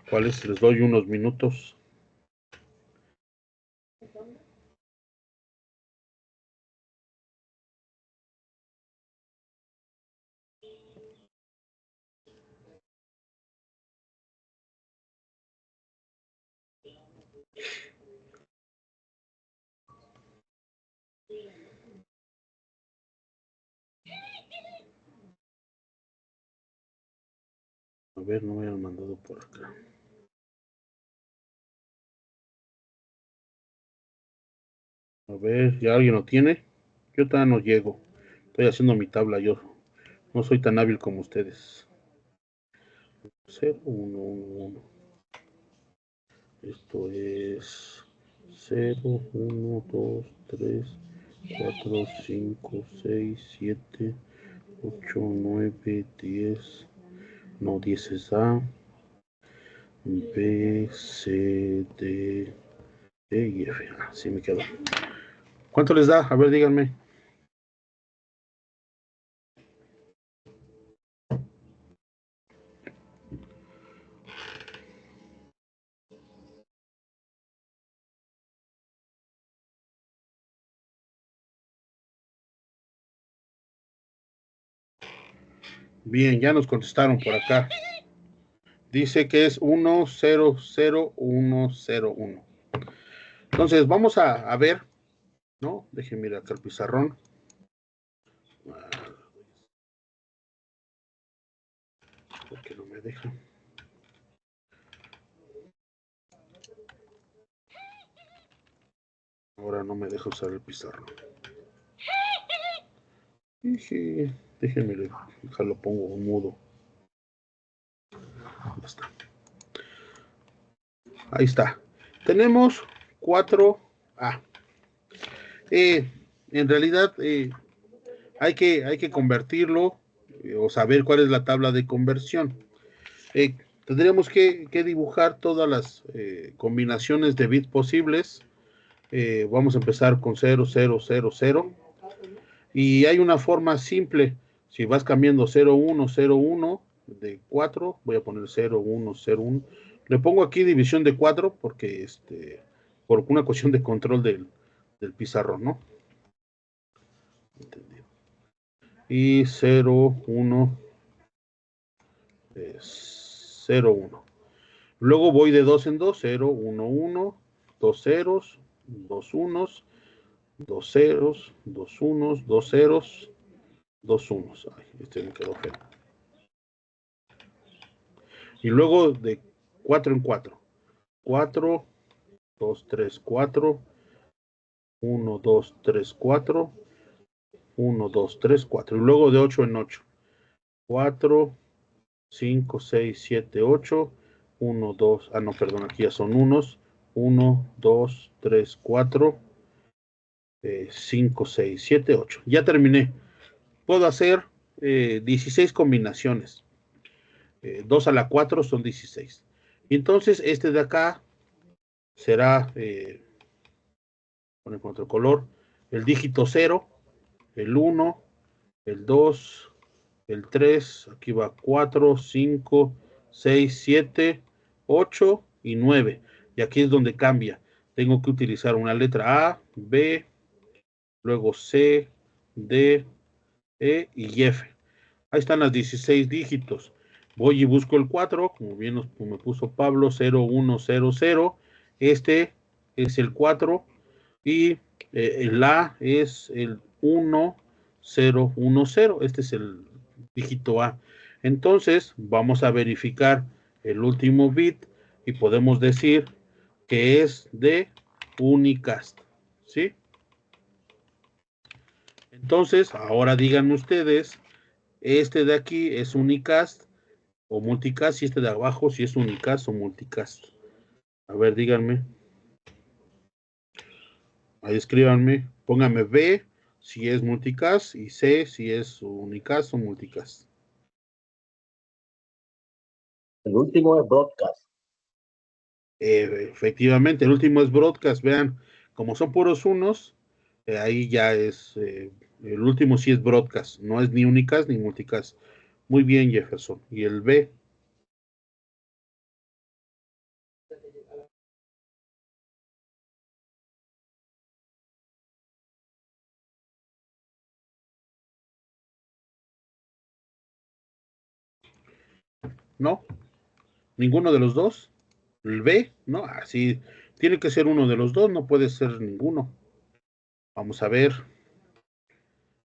¿Cuáles? Les doy unos minutos. A ver, no me han mandado por acá. A ver, ¿ya alguien lo tiene? Yo todavía no llego. Estoy haciendo mi tabla yo. No soy tan hábil como ustedes. 0, 1, 1, 1. Esto es 0, 1, 2, 3, 4, 5, 6, 7, 8, 9, 10. No, 10 es A. B, C, D, E y F. Así me quedo. ¿Cuánto les da? A ver, díganme. Bien, ya nos contestaron por acá. Dice que es 100101. Entonces, vamos a ver, ¿no? Déjenme mirar acá el pizarrón. ¿Por qué no me deja? Ahora no me deja usar el pizarrón. Déjenme, lo pongo mudo. Ya está. Ahí está. Tenemos 4A. En realidad, hay que convertirlo o saber cuál es la tabla de conversión. Tendríamos que dibujar todas las combinaciones de bits posibles. Vamos a empezar con 0, 0, 0, 0. Y hay una forma simple. Si vas cambiando 0, 1, 0, 1 de 4, voy a poner 0, 1, 0, 1. Le pongo aquí división de 4 porque por una cuestión de control del pizarrón, ¿no? Entendido. Y 0, 1, 0, 1. Luego voy de 2 en 2, 0, 1, 1, 2 ceros, 2 unos, 2 ceros, 2 unos, 2 ceros, 2 unos. Ay, este me quedó feo. Y luego de 4 en 4. 4, 2, 3, 4, 1, 2, 3, 4, 1, 2, 3, 4. Y luego de 8 en 8. 4, 5, 6, 7, 8. 1, 2, no, perdón, aquí ya son unos. 1, 2, 3, 4, 5, 6, 7, 8. Ya terminé. Puedo hacer 16 combinaciones. 2 a la 4 son 16. Entonces, este de acá será, poner con otro color, el dígito 0, el 1, el 2, el 3, aquí va 4, 5, 6, 7, 8 y 9. Y aquí es donde cambia. Tengo que utilizar una letra A, B, luego C, D, E y F. Ahí están las 16 dígitos. Voy y busco el 4, como bien me puso Pablo, 0100. Este es el 4 y el A es el 1010. Este es el dígito A. Entonces, vamos a verificar el último bit y podemos decir que es de unicast. ¿Sí? Entonces, ahora digan ustedes, este de aquí es unicast o multicast, y este de abajo si es unicast o multicast. A ver, díganme. Ahí escríbanme. Pónganme B si es multicast y C si es unicast o multicast. El último es broadcast. Efectivamente, el último es broadcast, vean, como son puros unos, ahí ya es, el último sí es broadcast, no es ni unicast ni multicast. Muy bien, Jefferson. ¿Y el B? ¿No? ¿Ninguno de los dos? ¿El B? ¿No? Así, tiene que ser uno de los dos, no puede ser ninguno. Vamos a ver,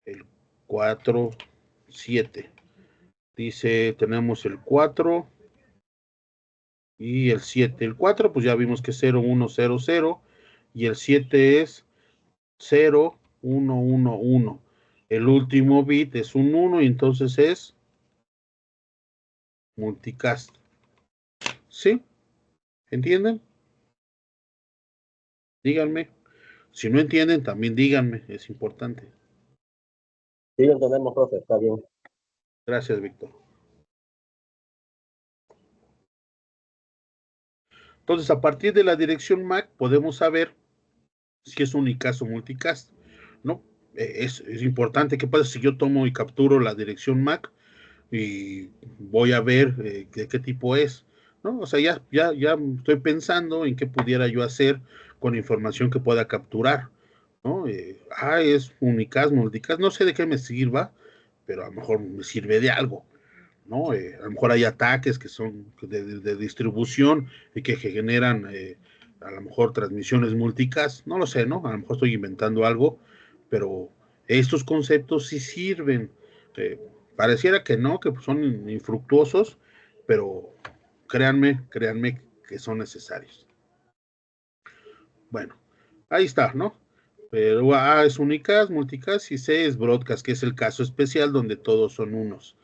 el 4 7. Dice, tenemos el 4 y el 7. El 4, pues ya vimos que es 0, 1, 0, 0. Y el 7 es 0, 1, 1, 1. El último bit es un 1 y entonces es multicast. ¿Sí? ¿Entienden? Díganme. Si no entienden, también díganme. Es importante. Sí, lo entendemos, profe, está bien. Gracias, Víctor. Entonces, a partir de la dirección MAC, podemos saber si es unicast o multicast, ¿no? Es importante. ¿Qué pasa si yo tomo y capturo la dirección MAC y voy a ver de qué tipo es, ¿no? O sea, ya estoy pensando en qué pudiera yo hacer con información que pueda capturar, ¿no? Es unicast, multicast, no sé de qué me sirva, pero a lo mejor me sirve de algo, ¿no? A lo mejor hay ataques que son de distribución y que generan a lo mejor transmisiones multicast, no lo sé, ¿no? A lo mejor estoy inventando algo, pero estos conceptos sí sirven. Eh, Pareciera que no, que son infructuosos, pero créanme que son necesarios. Bueno, ahí está, ¿no? Pero A es unicast, multicast y C es broadcast, que es el caso especial donde todos son unos,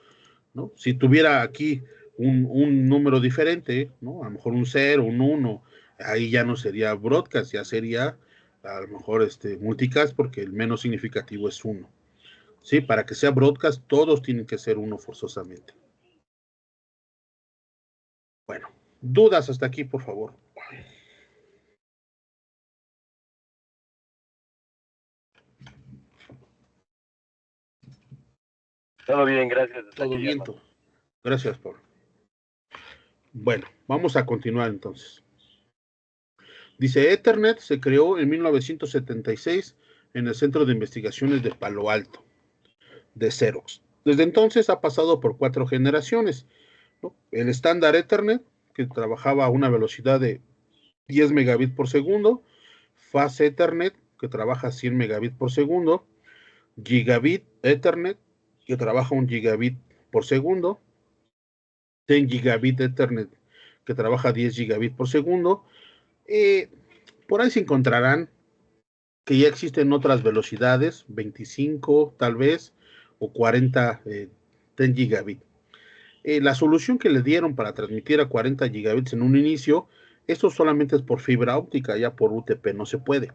¿no? Si tuviera aquí un número diferente, ¿no? A lo mejor un 0, un 1, ahí ya no sería broadcast, ya sería a lo mejor multicast porque el menos significativo es 1. Sí, para que sea broadcast todos tienen que ser 1 forzosamente. Bueno, dudas hasta aquí, por favor. Todo bien, gracias. Todo bien. Gracias, Paul. Bueno, vamos a continuar entonces. Dice, Ethernet se creó en 1976 en el Centro de Investigaciones de Palo Alto, de Xerox. Desde entonces ha pasado por 4 generaciones, ¿no? El estándar Ethernet, que trabajaba a una velocidad de 10 megabits por segundo, Fast Ethernet, que trabaja a 100 megabits por segundo, Gigabit Ethernet, que trabaja 1 gigabit por segundo, 10 gigabit Ethernet, que trabaja 10 gigabits por segundo. Por ahí se encontrarán que ya existen otras velocidades, 25 tal vez, o 40 10 gigabit. La solución que le dieron para transmitir a 40 gigabits en un inicio, esto solamente es por fibra óptica, ya por UTP no se puede.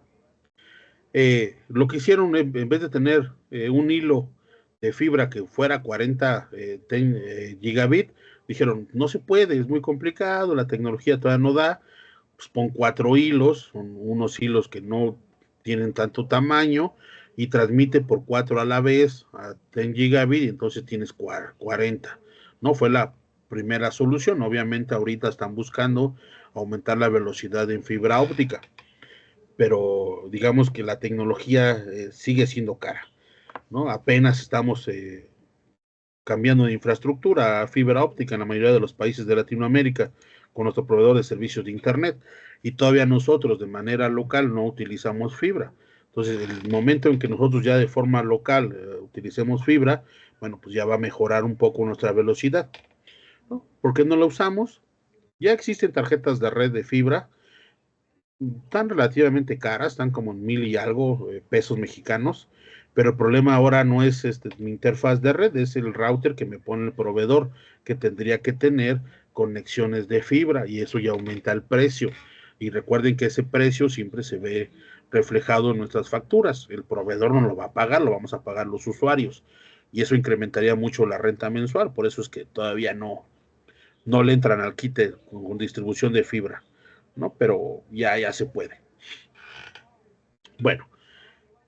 Lo que hicieron, en vez de tener un hilo de fibra que fuera 40 gigabit, dijeron, no se puede, es muy complicado, la tecnología todavía no da, pues pon 4 hilos, son unos hilos que no tienen tanto tamaño, y transmite por 4 a la vez a 10 gigabit, y entonces tienes 40. No fue la primera solución, obviamente ahorita están buscando aumentar la velocidad en fibra óptica, pero digamos que la tecnología sigue siendo cara, ¿no? Apenas estamos cambiando de infraestructura a fibra óptica en la mayoría de los países de Latinoamérica con nuestro proveedor de servicios de Internet, y todavía nosotros de manera local no utilizamos fibra. Entonces, el momento en que nosotros ya de forma local utilicemos fibra, bueno, pues ya va a mejorar un poco nuestra velocidad, ¿no? ¿Por qué no la usamos? Ya existen tarjetas de red de fibra, están relativamente caras, están como en 1,000 y algo pesos mexicanos, pero el problema ahora no es mi interfaz de red, es el router que me pone el proveedor, que tendría que tener conexiones de fibra, y eso ya aumenta el precio. Y recuerden que ese precio siempre se ve reflejado en nuestras facturas. El proveedor no lo va a pagar, lo vamos a pagar los usuarios, y eso incrementaría mucho la renta mensual. Por eso es que todavía no le entran al quite con distribución de fibra. ¿no? Pero ya se puede. Bueno,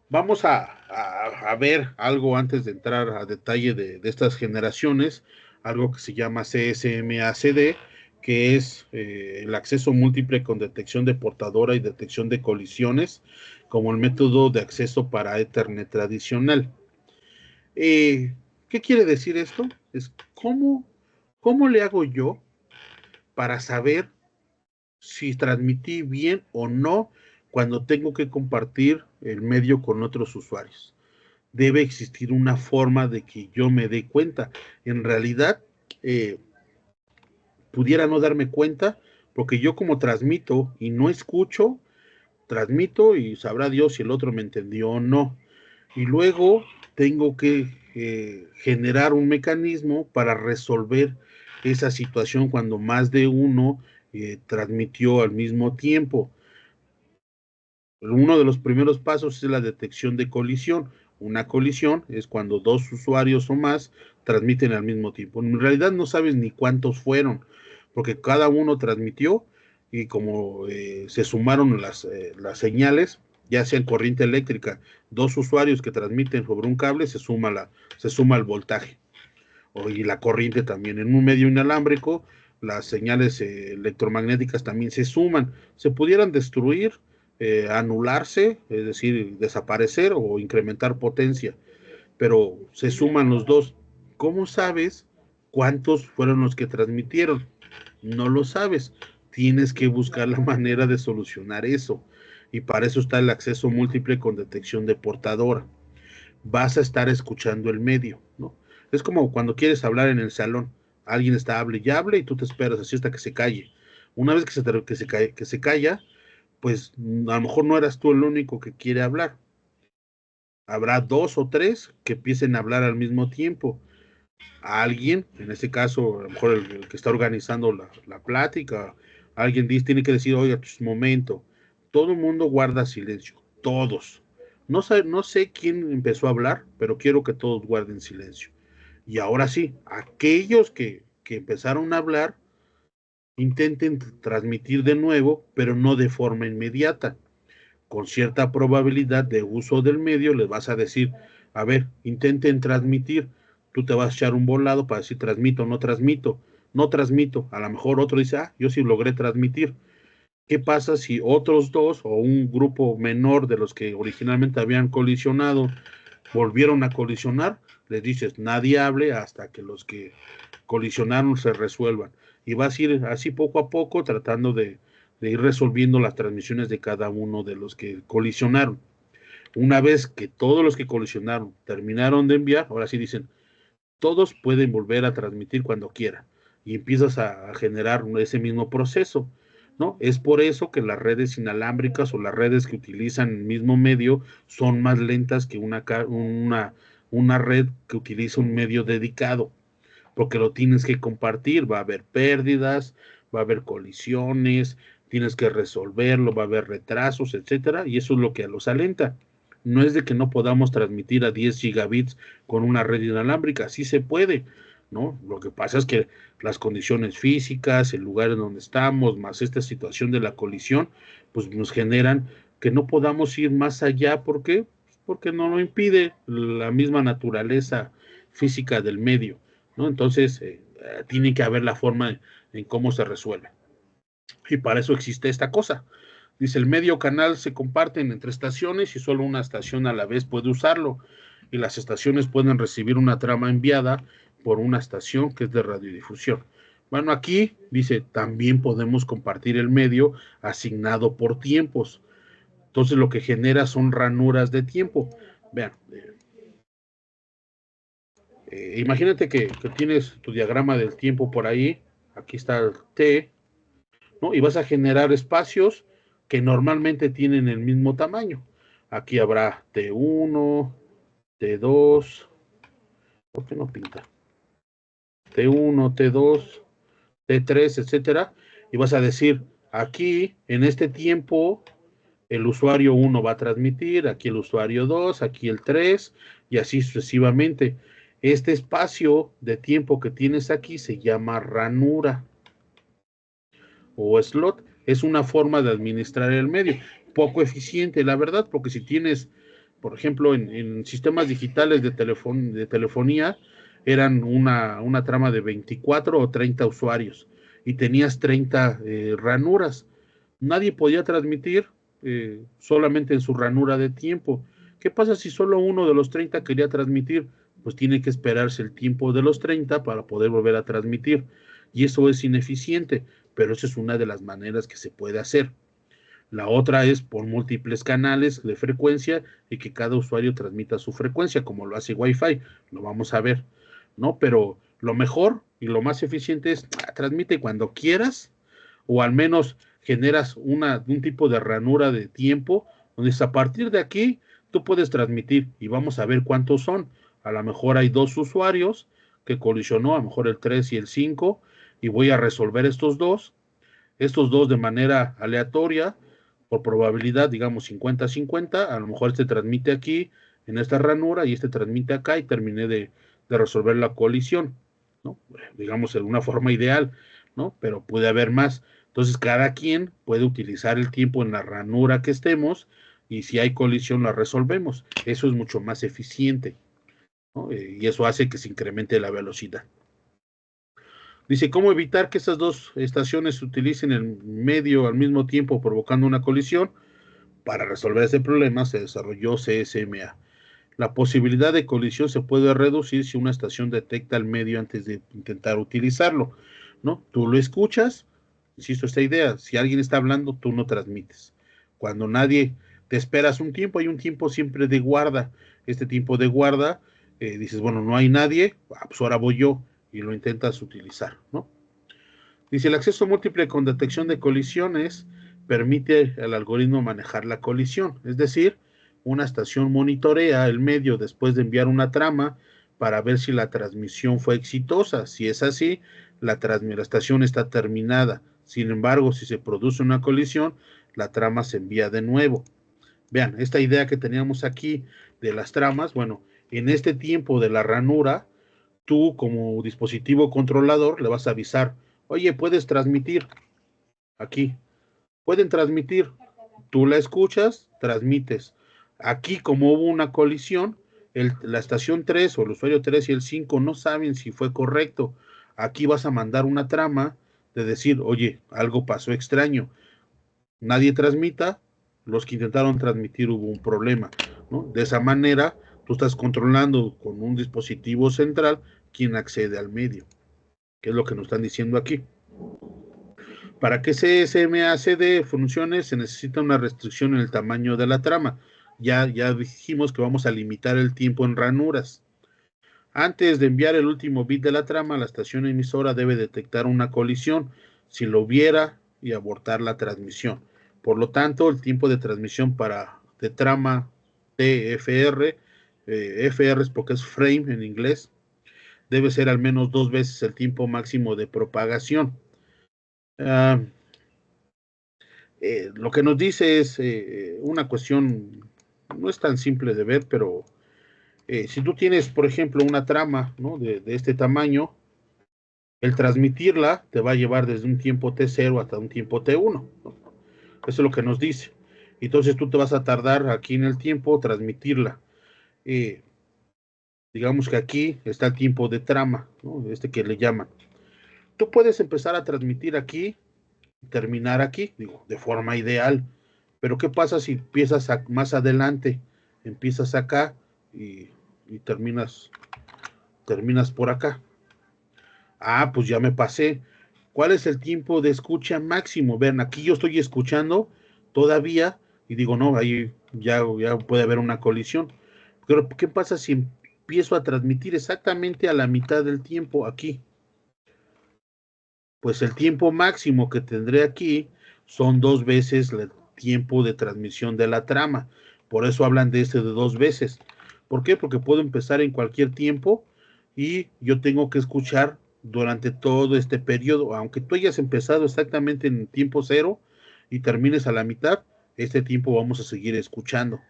vamos a ver algo antes de entrar a detalle de estas generaciones, algo que se llama CSMACD, que es el acceso múltiple con detección de portadora y detección de colisiones, como el método de acceso para Ethernet tradicional. ¿Qué quiere decir esto? Es cómo le hago yo para saber si transmití bien o no cuando tengo que compartir el medio con otros usuarios. Debe existir una forma de que yo me dé cuenta. En realidad, pudiera no darme cuenta, porque yo como transmito y no escucho, transmito y sabrá Dios si el otro me entendió o no. Y luego tengo que generar un mecanismo para resolver esa situación cuando más de uno transmitió al mismo tiempo. Uno de los primeros pasos es la detección de colisión. Una colisión es cuando dos usuarios o más transmiten al mismo tiempo. En realidad no sabes ni cuántos fueron, porque cada uno transmitió y como se sumaron las señales, ya sea en corriente eléctrica, dos usuarios que transmiten sobre un cable, se suma el voltaje. Y la corriente también. En un medio inalámbrico, las señales electromagnéticas también se suman. Se pudieran destruir, anularse, es decir, desaparecer o incrementar potencia, pero se suman los dos. ¿Cómo sabes cuántos fueron los que transmitieron? No lo sabes. Tienes que buscar la manera de solucionar eso. Y para eso está el acceso múltiple con detección de portadora. Vas a estar escuchando el medio, ¿no? Es como cuando quieres hablar en el salón. Alguien está hable y hable y tú te esperas así hasta que se calle. Una vez que se calla, pues a lo mejor no eras tú el único que quiere hablar. Habrá dos o tres que empiecen a hablar al mismo tiempo. A alguien, en este caso, a lo mejor el que está organizando la plática, alguien tiene que decir, oiga, pues, momento, todo el mundo guarda silencio, todos. No sé quién empezó a hablar, pero quiero que todos guarden silencio. Y ahora sí, aquellos que empezaron a hablar, intenten transmitir de nuevo, pero no de forma inmediata. Con cierta probabilidad de uso del medio, les vas a decir, a ver, intenten transmitir. Tú te vas a echar un volado para decir transmito, no transmito, no transmito. A lo mejor otro dice, yo sí logré transmitir. ¿Qué pasa si otros dos o un grupo menor de los que originalmente habían colisionado volvieron a colisionar? Les dices, nadie hable hasta que los que colisionaron se resuelvan. Y vas a ir así poco a poco tratando de ir resolviendo las transmisiones de cada uno de los que colisionaron. Una vez que todos los que colisionaron terminaron de enviar, ahora sí dicen, todos pueden volver a transmitir cuando quieran. Y empiezas a generar ese mismo proceso, ¿no? Es por eso que las redes inalámbricas o las redes que utilizan el mismo medio son más lentas que una red que utiliza un medio dedicado, porque lo tienes que compartir, va a haber pérdidas, va a haber colisiones, tienes que resolverlo, va a haber retrasos, etcétera, y eso es lo que los alenta. No es de que no podamos transmitir a 10 gigabits con una red inalámbrica, sí se puede, ¿no? Lo que pasa es que las condiciones físicas, el lugar en donde estamos, más esta situación de la colisión, pues nos generan que no podamos ir más allá. ¿Por qué? Porque no lo impide la misma naturaleza física del medio, ¿no? Entonces, tiene que haber la forma en cómo se resuelve. Y para eso existe esta cosa. Dice, el medio canal se comparten entre estaciones y solo una estación a la vez puede usarlo. Y las estaciones pueden recibir una trama enviada por una estación que es de radiodifusión. Bueno, aquí dice, también podemos compartir el medio asignado por tiempos. Entonces lo que genera son ranuras de tiempo. Vean, imagínate que tienes tu diagrama del tiempo por ahí. Aquí está el T, ¿no? Y vas a generar espacios que normalmente tienen el mismo tamaño. Aquí habrá T1, T2, ¿por qué no pinta? T1, T2, T3, etcétera. Y vas a decir, aquí, en este tiempo, el usuario 1 va a transmitir, aquí el usuario 2, aquí el 3, y así sucesivamente. Este espacio de tiempo que tienes aquí se llama ranura o slot. es una forma de administrar el medio, poco eficiente, la verdad, porque si tienes, por ejemplo, en sistemas digitales de telefonía, eran una trama de 24 o 30 usuarios, y tenías 30 ranuras. Nadie podía transmitir solamente en su ranura de tiempo. ¿Qué pasa si solo uno de los 30 quería transmitir? Pues tiene que esperarse el tiempo de los 30 para poder volver a transmitir. Y eso es ineficiente, pero esa es una de las maneras que se puede hacer. La otra es por múltiples canales de frecuencia y que cada usuario transmita su frecuencia, como lo hace Wi-Fi. Lo vamos a ver, ¿no? Pero lo mejor y lo más eficiente es transmite cuando quieras, o al menos generas un tipo de ranura de tiempo, donde es a partir de aquí tú puedes transmitir y vamos a ver cuántos son. A lo mejor hay 2 usuarios que colisionó, a lo mejor el 3 y el 5, y voy a resolver estos dos de manera aleatoria, por probabilidad, digamos 50-50, a lo mejor este transmite aquí, en esta ranura, y este transmite acá, y terminé de resolver la colisión, ¿no? Digamos, en una forma ideal, ¿no? Pero puede haber más. Entonces, cada quien puede utilizar el tiempo en la ranura que estemos, y si hay colisión, la resolvemos. Eso es mucho más eficiente, ¿no? Y eso hace que se incremente la velocidad. Dice, ¿cómo evitar que esas dos estaciones se utilicen en medio al mismo tiempo provocando una colisión? Para resolver ese problema se desarrolló CSMA. La posibilidad de colisión se puede reducir si una estación detecta el medio antes de intentar utilizarlo, ¿no? Tú lo escuchas, insisto, esta idea, si alguien está hablando, tú no transmites. Cuando nadie, te esperas un tiempo, hay un tiempo siempre de guarda. Este tiempo de guarda, dices, bueno, no hay nadie, pues ahora voy yo, y lo intentas utilizar, ¿no? Dice, el acceso múltiple con detección de colisiones permite al algoritmo manejar la colisión, es decir, una estación monitorea el medio después de enviar una trama para ver si la transmisión fue exitosa. Si es así, la estación está terminada. Sin embargo, si se produce una colisión, la trama se envía de nuevo. Vean, esta idea que teníamos aquí de las tramas, bueno, en este tiempo de la ranura, tú como dispositivo controlador le vas a avisar, oye, puedes transmitir aquí, pueden transmitir, tú la escuchas, transmites. Aquí, como hubo una colisión, la estación 3 o el usuario 3 y el 5 no saben si fue correcto. Aquí vas a mandar una trama de decir, oye, algo pasó extraño. Nadie transmita, los que intentaron transmitir hubo un problema, ¿no? De esa manera, tú estás controlando con un dispositivo central quién accede al medio, que es lo que nos están diciendo aquí. Para que CSMACD funcione, se necesita una restricción en el tamaño de la trama. Ya dijimos que vamos a limitar el tiempo en ranuras. Antes de enviar el último bit de la trama, la estación emisora debe detectar una colisión, si lo hubiera, y abortar la transmisión. Por lo tanto, el tiempo de transmisión de trama TFR, FR es porque es frame en inglés, debe ser al menos 2 veces el tiempo máximo de propagación. Lo que nos dice es una cuestión, no es tan simple de ver, pero si tú tienes, por ejemplo, una trama, ¿no?, de este tamaño, el transmitirla te va a llevar desde un tiempo T0 hasta un tiempo T1, ¿no? Eso es lo que nos dice. Entonces tú te vas a tardar aquí en el tiempo transmitirla. Digamos que aquí está el tiempo de trama, ¿no?, que le llaman. Tú puedes empezar a transmitir aquí, terminar aquí, digo, de forma ideal. Pero ¿qué pasa si empiezas más adelante? Empiezas acá y terminas por acá. Ah, pues ya me pasé. ¿Cuál es el tiempo de escucha máximo? Ven, aquí yo estoy escuchando todavía y digo, no, ahí ya puede haber una colisión. Pero ¿qué pasa si empiezo a transmitir exactamente a la mitad del tiempo aquí? Pues el tiempo máximo que tendré aquí son 2 veces el tiempo de transmisión de la trama. Por eso hablan de de 2 veces. ¿Por qué? Porque puedo empezar en cualquier tiempo y yo tengo que escuchar durante todo este periodo. Aunque tú hayas empezado exactamente en tiempo 0 y termines a la mitad, este tiempo vamos a seguir escuchando.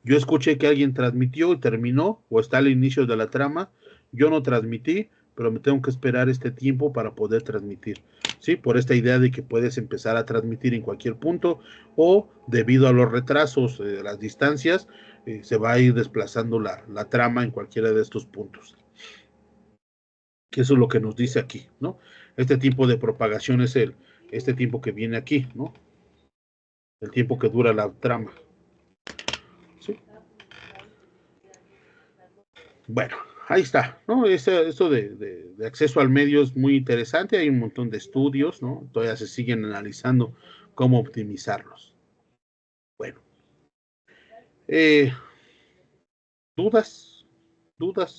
Yo escuché que alguien transmitió y terminó, o está al inicio de la trama, yo no transmití, pero me tengo que esperar este tiempo para poder transmitir, ¿sí? Por esta idea de que puedes empezar a transmitir en cualquier punto o debido a los retrasos de las distancias, se va a ir desplazando la trama en cualquiera de estos puntos. Que eso es lo que nos dice aquí, ¿no? Este tipo de propagación es este tiempo que viene aquí, ¿no? El tiempo que dura la trama. ¿Sí? Bueno, ahí está, ¿no? Esto de acceso al medio es muy interesante, hay un montón de estudios, ¿no? Todavía se siguen analizando cómo optimizarlos. Bueno. ¿Dudas?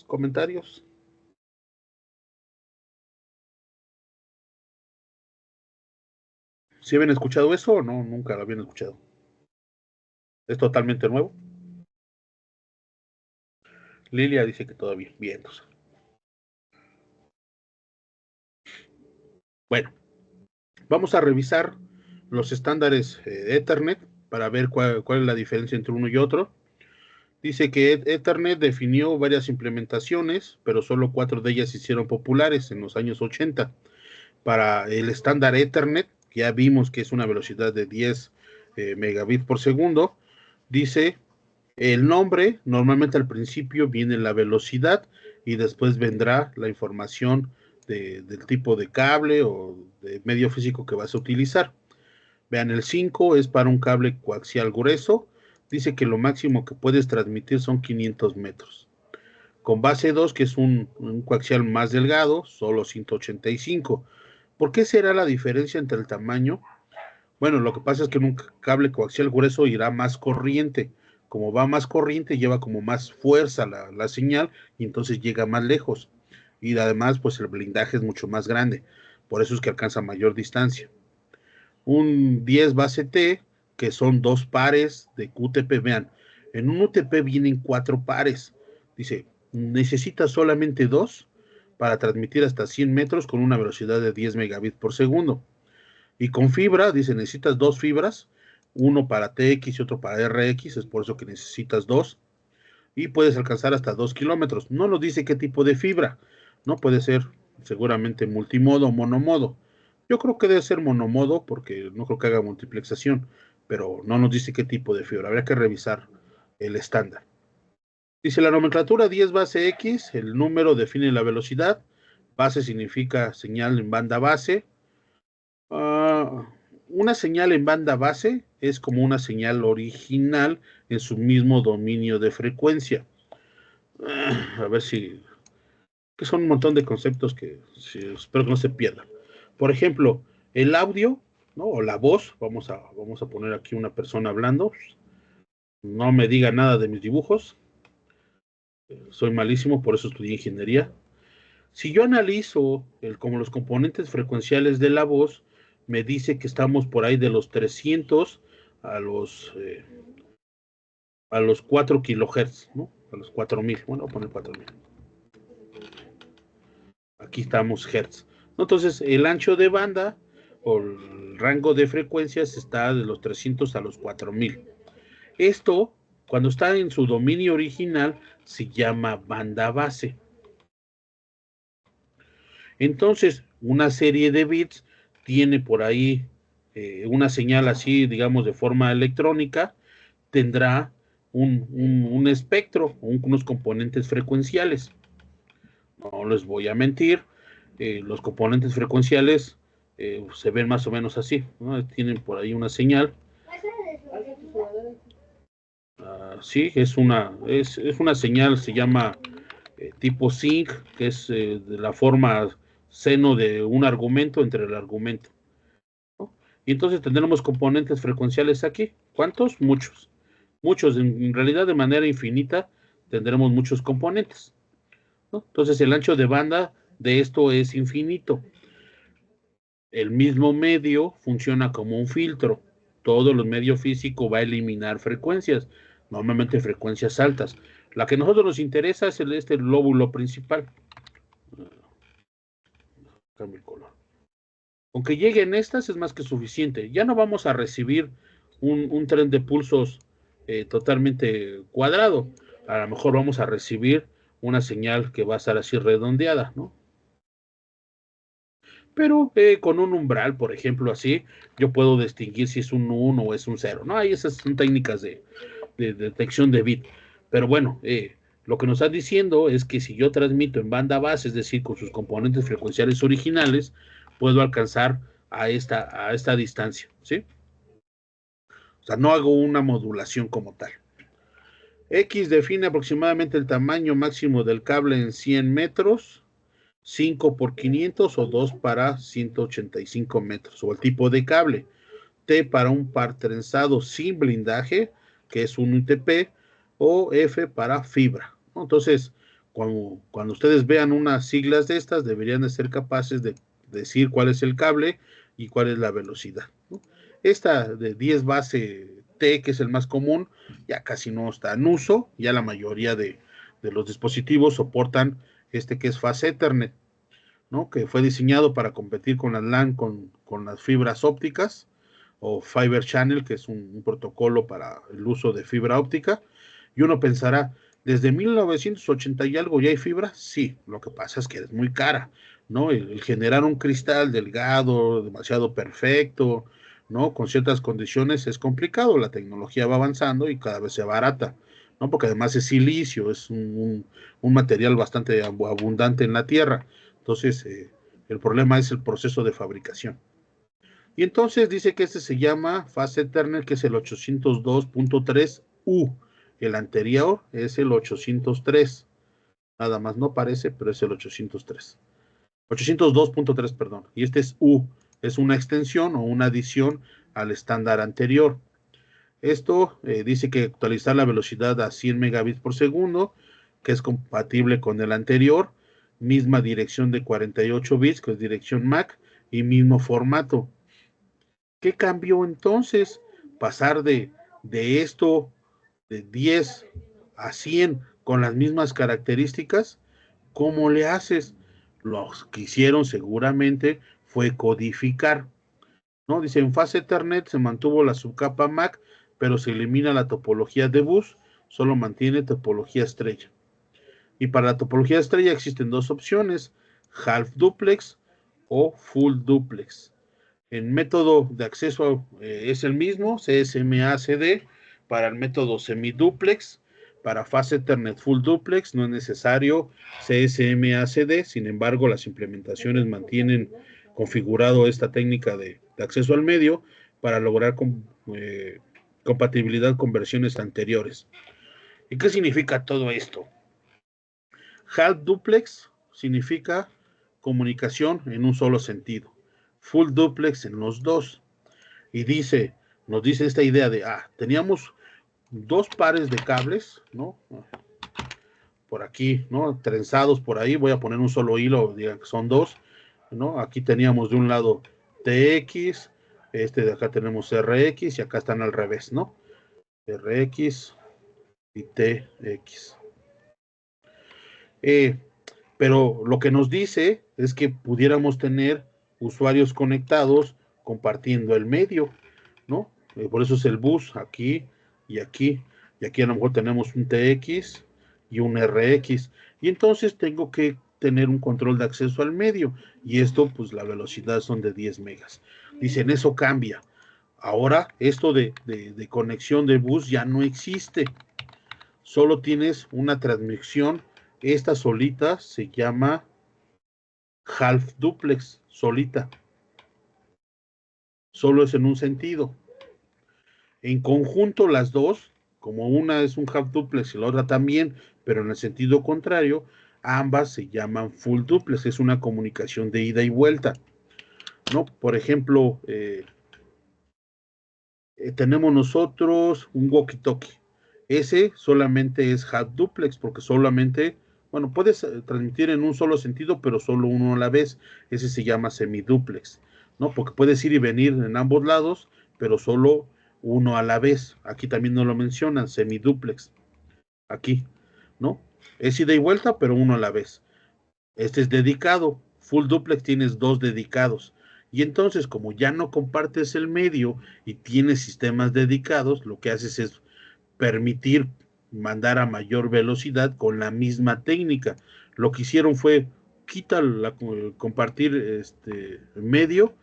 ¿Comentarios? ¿Sí habían escuchado eso o no? Nunca lo habían escuchado. ¿Es totalmente nuevo? Lilia dice que todo bien. Bien. Bueno, vamos a revisar los estándares de Ethernet para ver cuál es la diferencia entre uno y otro. Dice que Ethernet definió varias implementaciones, pero solo 4 de ellas se hicieron populares en los años 80. Para el estándar Ethernet, que ya vimos que es una velocidad de 10 megabits por segundo, dice el nombre, normalmente al principio viene la velocidad y después vendrá la información del tipo de cable o de medio físico que vas a utilizar. Vean, el 5 es para un cable coaxial grueso. Dice que lo máximo que puedes transmitir son 500 metros. Con base 2, que es un coaxial más delgado, solo 185. ¿Por qué será la diferencia entre el tamaño? Bueno, lo que pasa es que en un cable coaxial grueso irá más corriente. Como va más corriente, lleva como más fuerza la señal y entonces llega más lejos. Y además, pues el blindaje es mucho más grande. Por eso es que alcanza mayor distancia. Un 10 base T, que son 2 pares de QTP. Vean, en un UTP vienen 4 pares. Dice, necesitas solamente 2 para transmitir hasta 100 metros con una velocidad de 10 megabits por segundo. Y con fibra, dice, necesitas 2 fibras, uno para TX y otro para RX, es por eso que necesitas 2. Y puedes alcanzar hasta 2 kilómetros. No nos dice qué tipo de fibra, ¿no? Puede ser seguramente multimodo o monomodo. Yo creo que debe ser monomodo porque no creo que haga multiplexación, pero no nos dice qué tipo de fibra. Habría que revisar el estándar. Dice la nomenclatura 10 base X, el número define la velocidad, base significa señal en banda base. Una señal en banda base es como una señal original en su mismo dominio de frecuencia. A ver si... que son un montón de conceptos que espero que no se pierdan. Por ejemplo, el audio, ¿no? O la voz, vamos a poner aquí una persona hablando. No me diga nada de mis dibujos. Soy malísimo, por eso estudié ingeniería. Si yo analizo como los componentes frecuenciales de la voz, me dice que estamos por ahí de los 300 a los 4 kilohertz, ¿no? A los 4000. Bueno, voy a poner 4000. Aquí estamos hertz. Entonces, el ancho de banda o el rango de frecuencias está de los 300 a los 4000. Esto, cuando está en su dominio original, se llama banda base. Entonces, una serie de bits tiene por ahí una señal así, digamos, de forma electrónica, tendrá un espectro, unos componentes frecuenciales. No les voy a mentir, los componentes frecuenciales se ven más o menos así, ¿no? Tienen por ahí una señal. Sí, es una señal, se llama tipo zinc, que es de la forma seno de un argumento entre el argumento, ¿no? Y entonces tendremos componentes frecuenciales aquí. ¿Cuántos? Muchos. Muchos, en realidad de manera infinita tendremos muchos componentes, ¿no? Entonces el ancho de banda de esto es infinito. El mismo medio funciona como un filtro. Todo el medio físico va a eliminar frecuencias, normalmente frecuencias altas. La que a nosotros nos interesa es este lóbulo principal. Cambio el color. Aunque lleguen estas es más que suficiente. Ya no vamos a recibir un tren de pulsos totalmente cuadrado. A lo mejor vamos a recibir una señal que va a estar así redondeada, ¿no? pero con un umbral, por ejemplo, así, yo puedo distinguir si es un 1 o es un 0, ¿no? Ahí esas son técnicas de detección de bit. Pero bueno, lo que nos está diciendo es que si yo transmito en banda base, es decir, con sus componentes frecuenciales originales, puedo alcanzar a esta distancia, ¿sí? O sea, no hago una modulación como tal. X define aproximadamente el tamaño máximo del cable en 100 metros, 5 por 500 o 2 para 185 metros, o el tipo de cable. T para un par trenzado sin blindaje, que es un UTP, o F para fibra. Entonces, cuando ustedes vean unas siglas de estas, deberían de ser capaces de decir cuál es el cable y cuál es la velocidad. Esta de 10 base T, que es el más común, ya casi no está en uso, ya la mayoría de los dispositivos soportan este que es Fast Ethernet, ¿no? Que fue diseñado para competir con las LAN con las fibras ópticas, o Fiber Channel, que es un protocolo para el uso de fibra óptica. Y uno pensará, ¿desde 1980 y algo ya hay fibra? Sí, lo que pasa es que es muy cara, ¿no? El generar un cristal delgado, demasiado perfecto, ¿no? Con ciertas condiciones es complicado, la tecnología va avanzando y cada vez se barata, ¿no? Porque además es silicio, es un material bastante abundante en la Tierra. Entonces, el problema es el proceso de fabricación. Y entonces dice que este se llama Fast Ethernet, que es el 802.3U. El anterior es el 803. Nada más no parece, pero es el 803. 802.3, perdón. Y este es U. Es una extensión o una adición al estándar anterior. Esto dice que actualizar la velocidad a 100 megabits por segundo, que es compatible con el anterior. Misma dirección de 48 bits, que es dirección MAC, y mismo formato. ¿Qué cambió entonces? Pasar de esto de 10 a 100 con las mismas características. ¿Cómo le haces? Lo que hicieron seguramente fue codificar, ¿no? Dice, en fase Ethernet se mantuvo la subcapa MAC, pero se elimina la topología de bus, solo mantiene topología estrella. Y para la topología estrella existen dos opciones, half duplex o full duplex. El método de acceso es el mismo, CSMA-CD. Para el método semiduplex, para Fast Ethernet Full Duplex, no es necesario CSMA-CD. Sin embargo, las implementaciones mantienen configurado esta técnica de acceso al medio para lograr compatibilidad con versiones anteriores. ¿Y qué significa todo esto? Half Duplex significa comunicación en un solo sentido. Full duplex en los dos. Y nos dice esta idea de, teníamos dos pares de cables, ¿no? Por aquí, ¿no? Trenzados por ahí, voy a poner un solo hilo, digan que son dos, ¿no? Aquí teníamos de un lado TX, de acá tenemos RX y acá están al revés, ¿no? RX y TX. Pero lo que nos dice es que pudiéramos tener usuarios conectados compartiendo el medio, ¿no? Por eso es el bus aquí y aquí. Y aquí a lo mejor tenemos un TX y un RX. Y entonces tengo que tener un control de acceso al medio. Y esto, pues la velocidad son de 10 megas. Dicen, eso cambia. Ahora, esto de conexión de bus ya no existe. Solo tienes una transmisión. Esta solita se llama half duplex, solita. Solo es en un sentido. En conjunto las dos, como una es un half duplex y la otra también, pero en el sentido contrario, ambas se llaman full duplex. Es una comunicación de ida y vuelta, ¿no? Por ejemplo, tenemos nosotros un walkie-talkie. Ese solamente es half duplex porque solamente, bueno, puedes transmitir en un solo sentido, pero solo uno a la vez. Ese se llama semiduplex, ¿no? Porque puedes ir y venir en ambos lados, pero solo uno a la vez. Aquí también no lo mencionan, semiduplex. Aquí, ¿no? Es ida y vuelta, pero uno a la vez. Este es dedicado. Full duplex tienes dos dedicados. Y entonces, como ya no compartes el medio y tienes sistemas dedicados, lo que haces es permitir mandar a mayor velocidad con la misma técnica. Lo que hicieron fue quita compartir medio,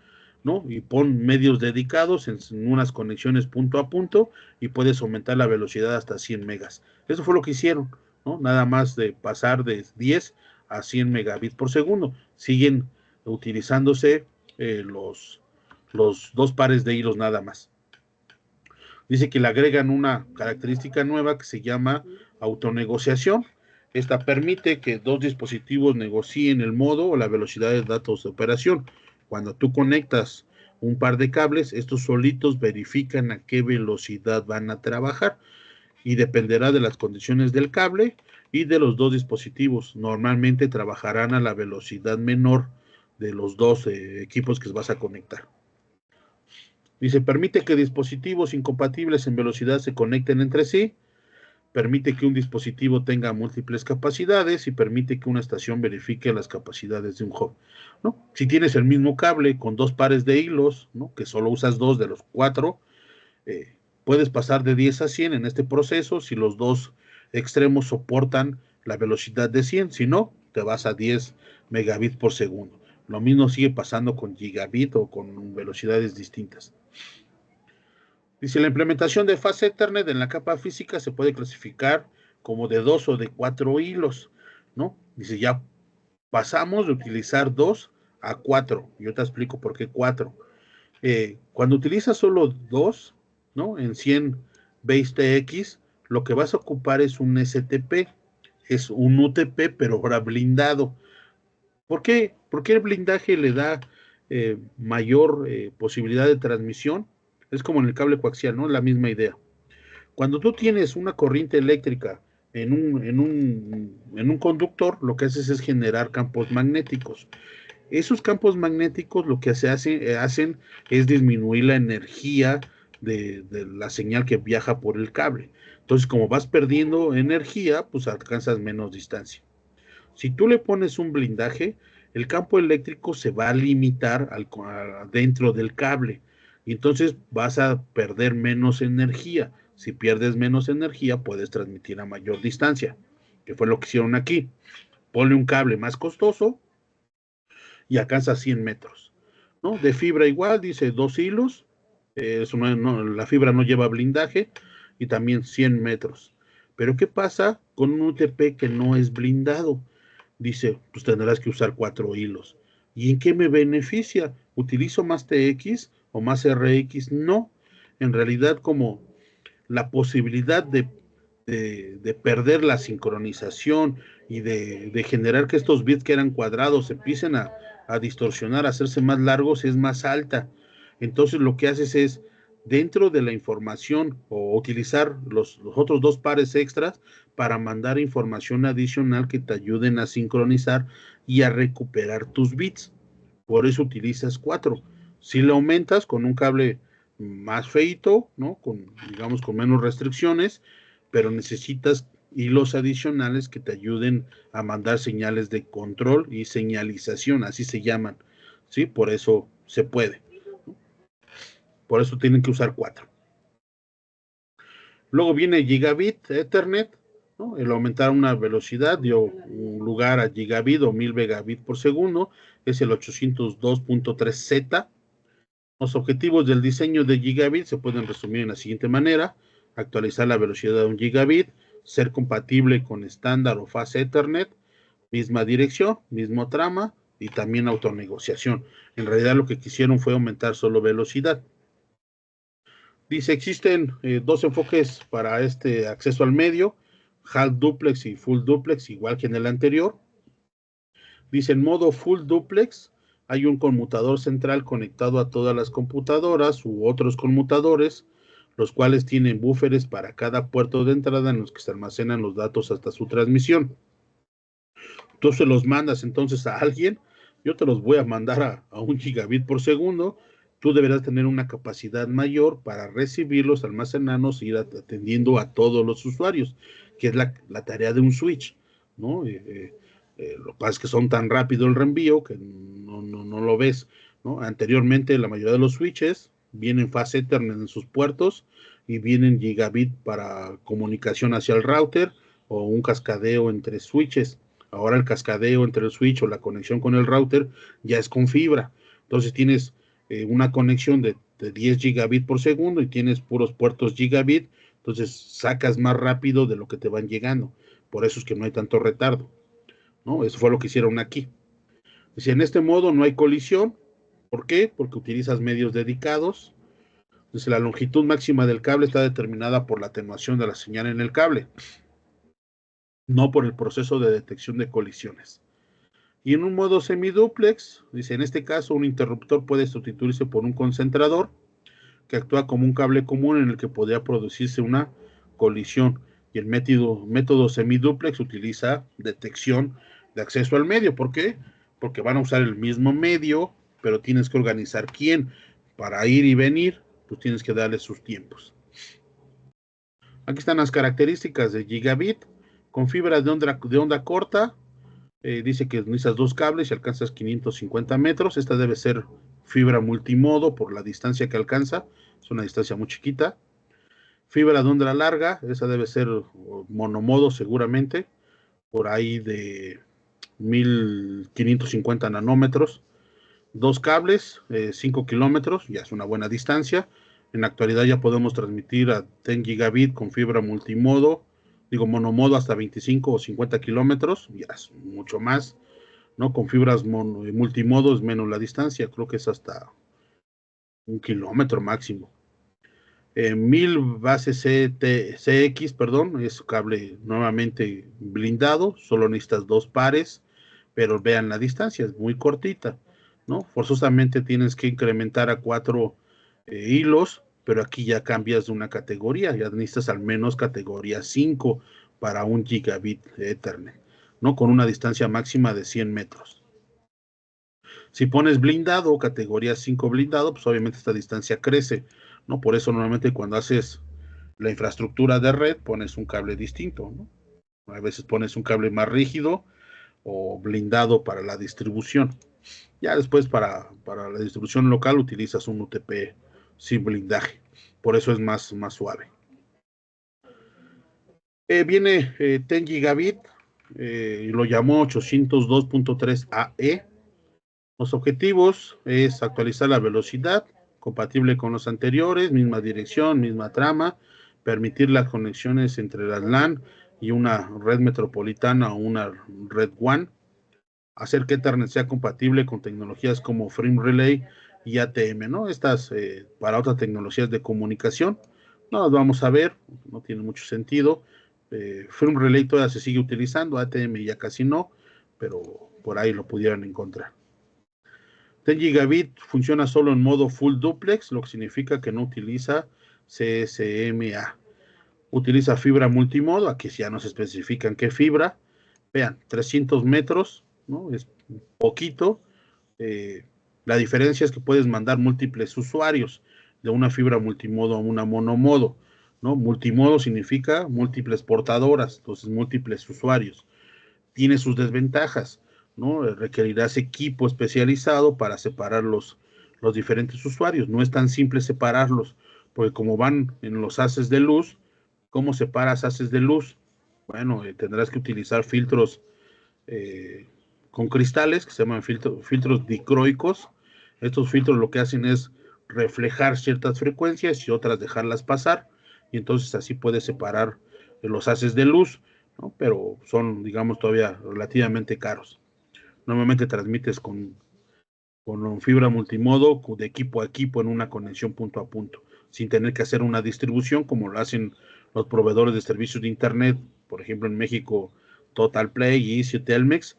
¿no? Y pon medios dedicados en unas conexiones punto a punto y puedes aumentar la velocidad hasta 100 megas. Eso fue lo que hicieron, ¿no? Nada más de pasar de 10 a 100 megabits por segundo. Siguen utilizándose los dos pares de hilos nada más. Dice que le agregan una característica nueva que se llama autonegociación. Esta permite que dos dispositivos negocien el modo o la velocidad de datos de operación. Cuando tú conectas un par de cables, estos solitos verifican a qué velocidad van a trabajar y dependerá de las condiciones del cable y de los dos dispositivos. Normalmente trabajarán a la velocidad menor de los dos equipos que vas a conectar. Dice, permite que dispositivos incompatibles en velocidad se conecten entre sí, permite que un dispositivo tenga múltiples capacidades y permite que una estación verifique las capacidades de un hub, ¿no? Si tienes el mismo cable con dos pares de hilos, ¿no? Que solo usas 2 de los 4, puedes pasar de 10 a 100 en este proceso si los dos extremos soportan la velocidad de 100, si no, te vas a 10 megabits por segundo. Lo mismo sigue pasando con gigabit o con velocidades distintas. Dice, la implementación de fase Ethernet en la capa física se puede clasificar como de 2 o de 4 hilos, ¿no? Dice, ya pasamos de utilizar 2 a 4. Yo te explico por qué 4. Cuando utilizas solo 2, ¿no? En 100 base TX, lo que vas a ocupar es un STP, es un UTP, pero ahora blindado. ¿Por qué? Porque el blindaje le da mayor posibilidad de transmisión. Es como en el cable coaxial, ¿no? La misma idea. Cuando tú tienes una corriente eléctrica en un conductor, lo que haces es generar campos magnéticos. Esos campos magnéticos lo que hacen es disminuir la energía de la señal que viaja por el cable. Entonces, como vas perdiendo energía, pues alcanzas menos distancia. Si tú le pones un blindaje, el campo eléctrico se va a limitar dentro del cable y entonces vas a perder menos energía. Si pierdes menos energía, puedes transmitir a mayor distancia, que fue lo que hicieron aquí. Ponle un cable más costoso y alcanza 100 metros, ¿no? De fibra igual, dice 2 hilos, la fibra no lleva blindaje y también 100 metros. Pero ¿qué pasa con un UTP que no es blindado? Dice, pues tendrás que usar 4 hilos. ¿Y en qué me beneficia? ¿Utilizo más TX o más RX? No. En realidad, como la posibilidad de perder la sincronización y de generar que estos bits que eran cuadrados empiecen a distorsionar, a hacerse más largos, es más alta. Entonces lo que haces es, dentro de la información, o utilizar los otros dos pares extras para mandar información adicional que te ayuden a sincronizar y a recuperar tus bits. Por eso utilizas 4. Si lo aumentas con un cable más feito, ¿no? Digamos con menos restricciones, pero necesitas hilos adicionales que te ayuden a mandar señales de control y señalización, así se llaman, ¿sí? Por eso se puede. Por eso tienen que usar 4. Luego viene Gigabit Ethernet, ¿no? El aumentar una velocidad dio un lugar a Gigabit o 1000 megabits por segundo, es el 802.3Z. Los objetivos del diseño de Gigabit se pueden resumir en la siguiente manera: actualizar la velocidad de un Gigabit, ser compatible con estándar o fase Ethernet, misma dirección, mismo trama y también autonegociación. En realidad lo que quisieron fue aumentar solo velocidad. Dice, existen dos enfoques para este acceso al medio, half duplex y full duplex, igual que en el anterior. Dice, en modo full duplex, hay un conmutador central conectado a todas las computadoras u otros conmutadores, los cuales tienen búferes para cada puerto de entrada en los que se almacenan los datos hasta su transmisión. Tú se los mandas entonces a alguien, yo te los voy a mandar a 1 gigabit por segundo, tú deberás tener una capacidad mayor para recibirlos, almacenarlos e ir atendiendo a todos los usuarios, que es la tarea de un switch, ¿no? Lo que pasa es que son tan rápido el reenvío que no lo ves, ¿no? Anteriormente la mayoría de los switches vienen fase Ethernet en sus puertos y vienen gigabit para comunicación hacia el router o un cascadeo entre switches. Ahora el cascadeo entre el switch o la conexión con el router ya es con fibra. Entonces tienes una conexión de 10 gigabit por segundo y tienes puros puertos gigabit, entonces sacas más rápido de lo que te van llegando. Por eso es que no hay tanto retardo, ¿no? Eso fue lo que hicieron aquí. Si en este modo no hay colisión, ¿por qué? Porque utilizas medios dedicados. Entonces la longitud máxima del cable está determinada por la atenuación de la señal en el cable, no por el proceso de detección de colisiones. Y en un modo semiduplex, dice, en este caso un interruptor puede sustituirse por un concentrador que actúa como un cable común en el que podría producirse una colisión. Y el método semiduplex utiliza detección de acceso al medio. ¿Por qué? Porque van a usar el mismo medio, pero tienes que organizar quién. Para ir y venir, pues tienes que darle sus tiempos. Aquí están las características de gigabit. Con fibra de onda corta, dice que necesitas 2 cables y alcanzas 550 metros. Esta debe ser fibra multimodo por la distancia que alcanza. Es una distancia muy chiquita. Fibra de onda larga, esa debe ser monomodo seguramente, por ahí de 1550 nanómetros. 2 cables, 5 kilómetros, ya es una buena distancia. En la actualidad ya podemos transmitir a 10 gigabit con fibra multimodo, digo monomodo hasta 25 o 50 kilómetros, ya es mucho más, ¿no? Con fibras multimodo es menos la distancia, creo que es hasta 1 kilómetro máximo. 1000 base CX, perdón, es cable nuevamente blindado, solo necesitas 2 pares, pero vean la distancia, es muy cortita, ¿no? Forzosamente tienes que incrementar a 4 hilos, pero aquí ya cambias de una categoría, ya necesitas al menos categoría 5 para 1 gigabit Ethernet, ¿no? Con una distancia máxima de 100 metros. Si pones blindado, categoría 5 blindado, pues obviamente esta distancia crece, ¿no? Por eso normalmente cuando haces la infraestructura de red pones un cable distinto, ¿no? A veces pones un cable más rígido o blindado para la distribución. Ya después para la distribución local utilizas un UTP sin blindaje. Por eso es más suave. Viene 10 gigabit, lo llamó 802.3 AE. Los objetivos es actualizar la velocidad, compatible con los anteriores, misma dirección, misma trama, permitir las conexiones entre las LAN y una red metropolitana o una red WAN, hacer que Ethernet sea compatible con tecnologías como Frame Relay y ATM, ¿no? Estas para otras tecnologías de comunicación, no las vamos a ver, no tiene mucho sentido. Frame Relay todavía se sigue utilizando, ATM ya casi no, pero por ahí lo pudieran encontrar. 10 gigabit funciona solo en modo full duplex, lo que significa que no utiliza CSMA. Utiliza fibra multimodo, aquí ya nos especifican qué fibra. Vean, 300 metros, ¿no? Es poquito. La diferencia es que puedes mandar múltiples usuarios de una fibra multimodo a una monomodo, ¿no? Multimodo significa múltiples portadoras, entonces múltiples usuarios. Tiene sus desventajas, ¿no? Requerirás equipo especializado para separar los diferentes usuarios. No es tan simple separarlos, porque como van en los haces de luz, ¿cómo separas haces de luz? Bueno, tendrás que utilizar filtros con cristales que se llaman filtros dicroicos. Estos filtros lo que hacen es reflejar ciertas frecuencias y otras dejarlas pasar, y entonces así puedes separar los haces de luz, ¿no? Pero son, digamos, todavía relativamente caros. Normalmente transmites con fibra multimodo de equipo a equipo en una conexión punto a punto, sin tener que hacer una distribución como lo hacen los proveedores de servicios de internet, por ejemplo en México Total Play y Easy Telmex.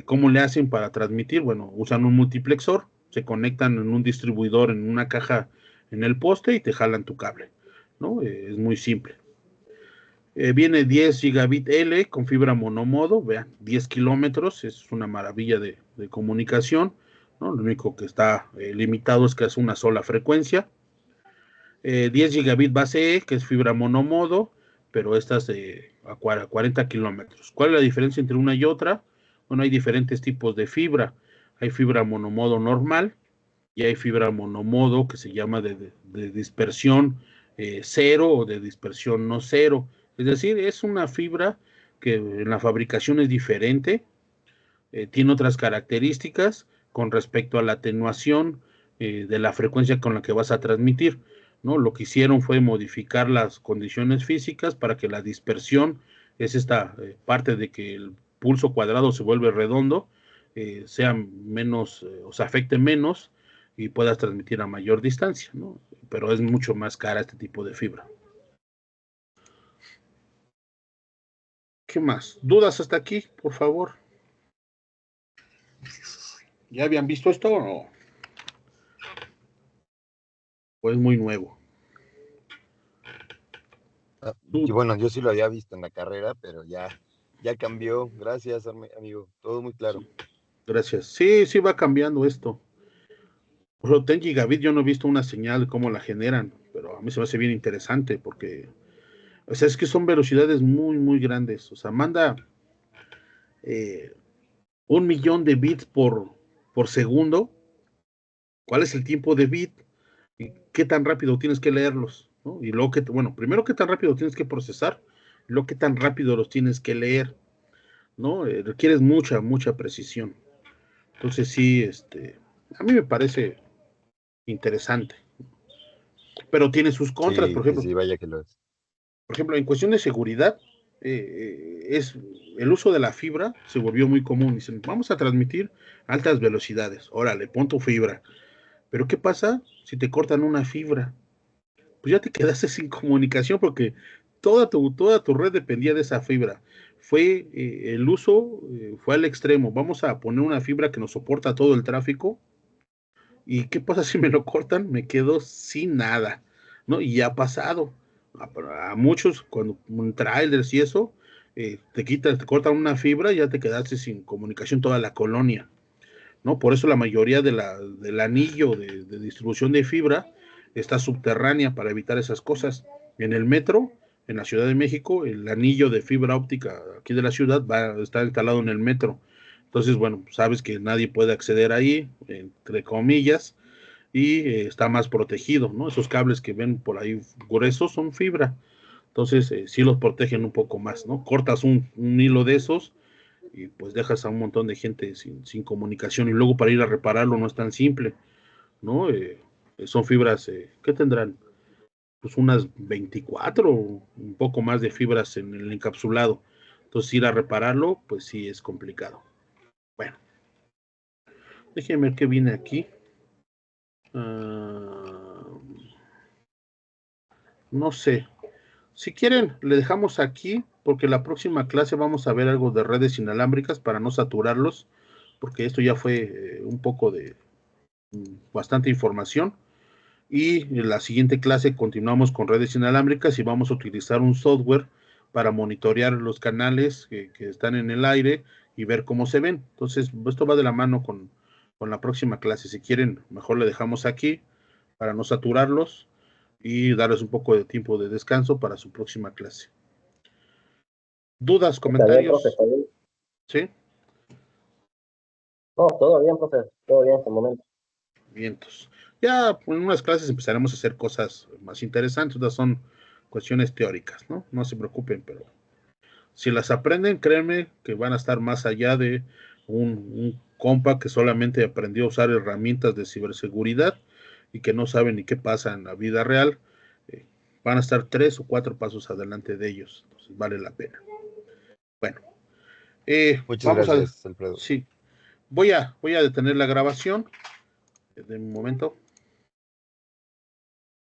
¿Cómo le hacen para transmitir? Bueno, usan un multiplexor, se conectan en un distribuidor, en una caja en el poste y te jalan tu cable, ¿no? Es muy simple. Viene 10 gigabit L con fibra monomodo, vean, 10 kilómetros, es una maravilla de comunicación, ¿no? Lo único que está limitado es que es una sola frecuencia. 10 gigabit base E, que es fibra monomodo, pero esta es a 40 kilómetros. ¿Cuál es la diferencia entre una y otra? Bueno, hay diferentes tipos de fibra. Hay fibra monomodo normal y hay fibra monomodo que se llama de dispersión cero o de dispersión no cero. Es decir, es una fibra que en la fabricación es diferente, tiene otras características con respecto a la atenuación de la frecuencia con la que vas a transmitir, ¿no? Lo que hicieron fue modificar las condiciones físicas para que la dispersión, es esta parte de que el pulso cuadrado se vuelve redondo, sea menos, o sea, afecte menos y puedas transmitir a mayor distancia, ¿no? Pero es mucho más cara este tipo de fibra. ¿Qué más? ¿Dudas hasta aquí, por favor? ¿Ya habían visto esto o no? Pues muy nuevo. Y bueno, yo sí lo había visto en la carrera, pero ya cambió. Gracias, amigo. Todo muy claro. Gracias. Sí va cambiando esto. Por ejemplo, 10 gigabit yo no he visto una señal de cómo la generan, pero a mí se me hace bien interesante porque, o sea, es que son velocidades muy grandes. O sea, manda 1 millón de bits por segundo. ¿Cuál es el tiempo de bit? ¿Y qué tan rápido tienes que leerlos? ¿No? Y luego, bueno, primero, qué tan rápido tienes que procesar, y luego, qué tan rápido los tienes que leer, ¿no? Requieres mucha precisión. Entonces, sí, a mí me parece interesante. Pero tiene sus contras, por ejemplo. Sí, vaya que lo es. Por ejemplo, en cuestión de seguridad, es el uso de la fibra se volvió muy común. Dicen, vamos a transmitir altas velocidades. Órale, pon tu fibra. Pero ¿qué pasa si te cortan una fibra? Pues ya te quedaste sin comunicación porque toda tu red dependía de esa fibra. Fue el uso, fue al extremo. Vamos a poner una fibra que nos soporta todo el tráfico. ¿Y qué pasa si me lo cortan? Me quedo sin nada, ¿no? Y ya ha pasado. A muchos, cuando un trailers y eso, te cortan una fibra y ya te quedaste sin comunicación toda la colonia, ¿no? Por eso la mayoría del anillo de distribución de fibra está subterránea para evitar esas cosas. En el metro, en la Ciudad de México, el anillo de fibra óptica aquí de la ciudad está instalado en el metro. Entonces, bueno, sabes que nadie puede acceder ahí, entre comillas, y está más protegido, ¿no? Esos cables que ven por ahí gruesos son fibra. Entonces, sí los protegen un poco más, ¿no? Cortas un hilo de esos y pues dejas a un montón de gente sin comunicación y luego para ir a repararlo no es tan simple, ¿no? Son fibras, ¿qué tendrán? Pues unas 24, un poco más de fibras en el encapsulado. Entonces ir a repararlo, pues sí es complicado. Bueno, déjenme ver qué viene aquí. No sé. Si quieren, le dejamos aquí, porque la próxima clase vamos a ver algo de redes inalámbricas para no saturarlos, porque esto ya fue un poco de bastante información. Y en la siguiente clase continuamos con redes inalámbricas y vamos a utilizar un software para monitorear los canales que están en el aire y ver cómo se ven. Entonces, esto va de la mano con la próxima clase. Si quieren, mejor le dejamos aquí para no saturarlos y darles un poco de tiempo de descanso para su próxima clase. ¿Dudas, comentarios? Está bien, profe, está bien. ¿Sí? No, todo bien, profe, todo bien hasta el momento. Vientos. Ya en unas clases empezaremos a hacer cosas más interesantes, otras son cuestiones teóricas, ¿no? No se preocupen, pero si las aprenden, créanme que van a estar más allá de un compa que solamente aprendió a usar herramientas de ciberseguridad y que no sabe ni qué pasa en la vida real. Van a estar 3 o 4 pasos adelante de ellos. Entonces vale la pena. Bueno, Muchas vamos a... gracias, Alfredo. Sí, voy a detener la grabación de un momento.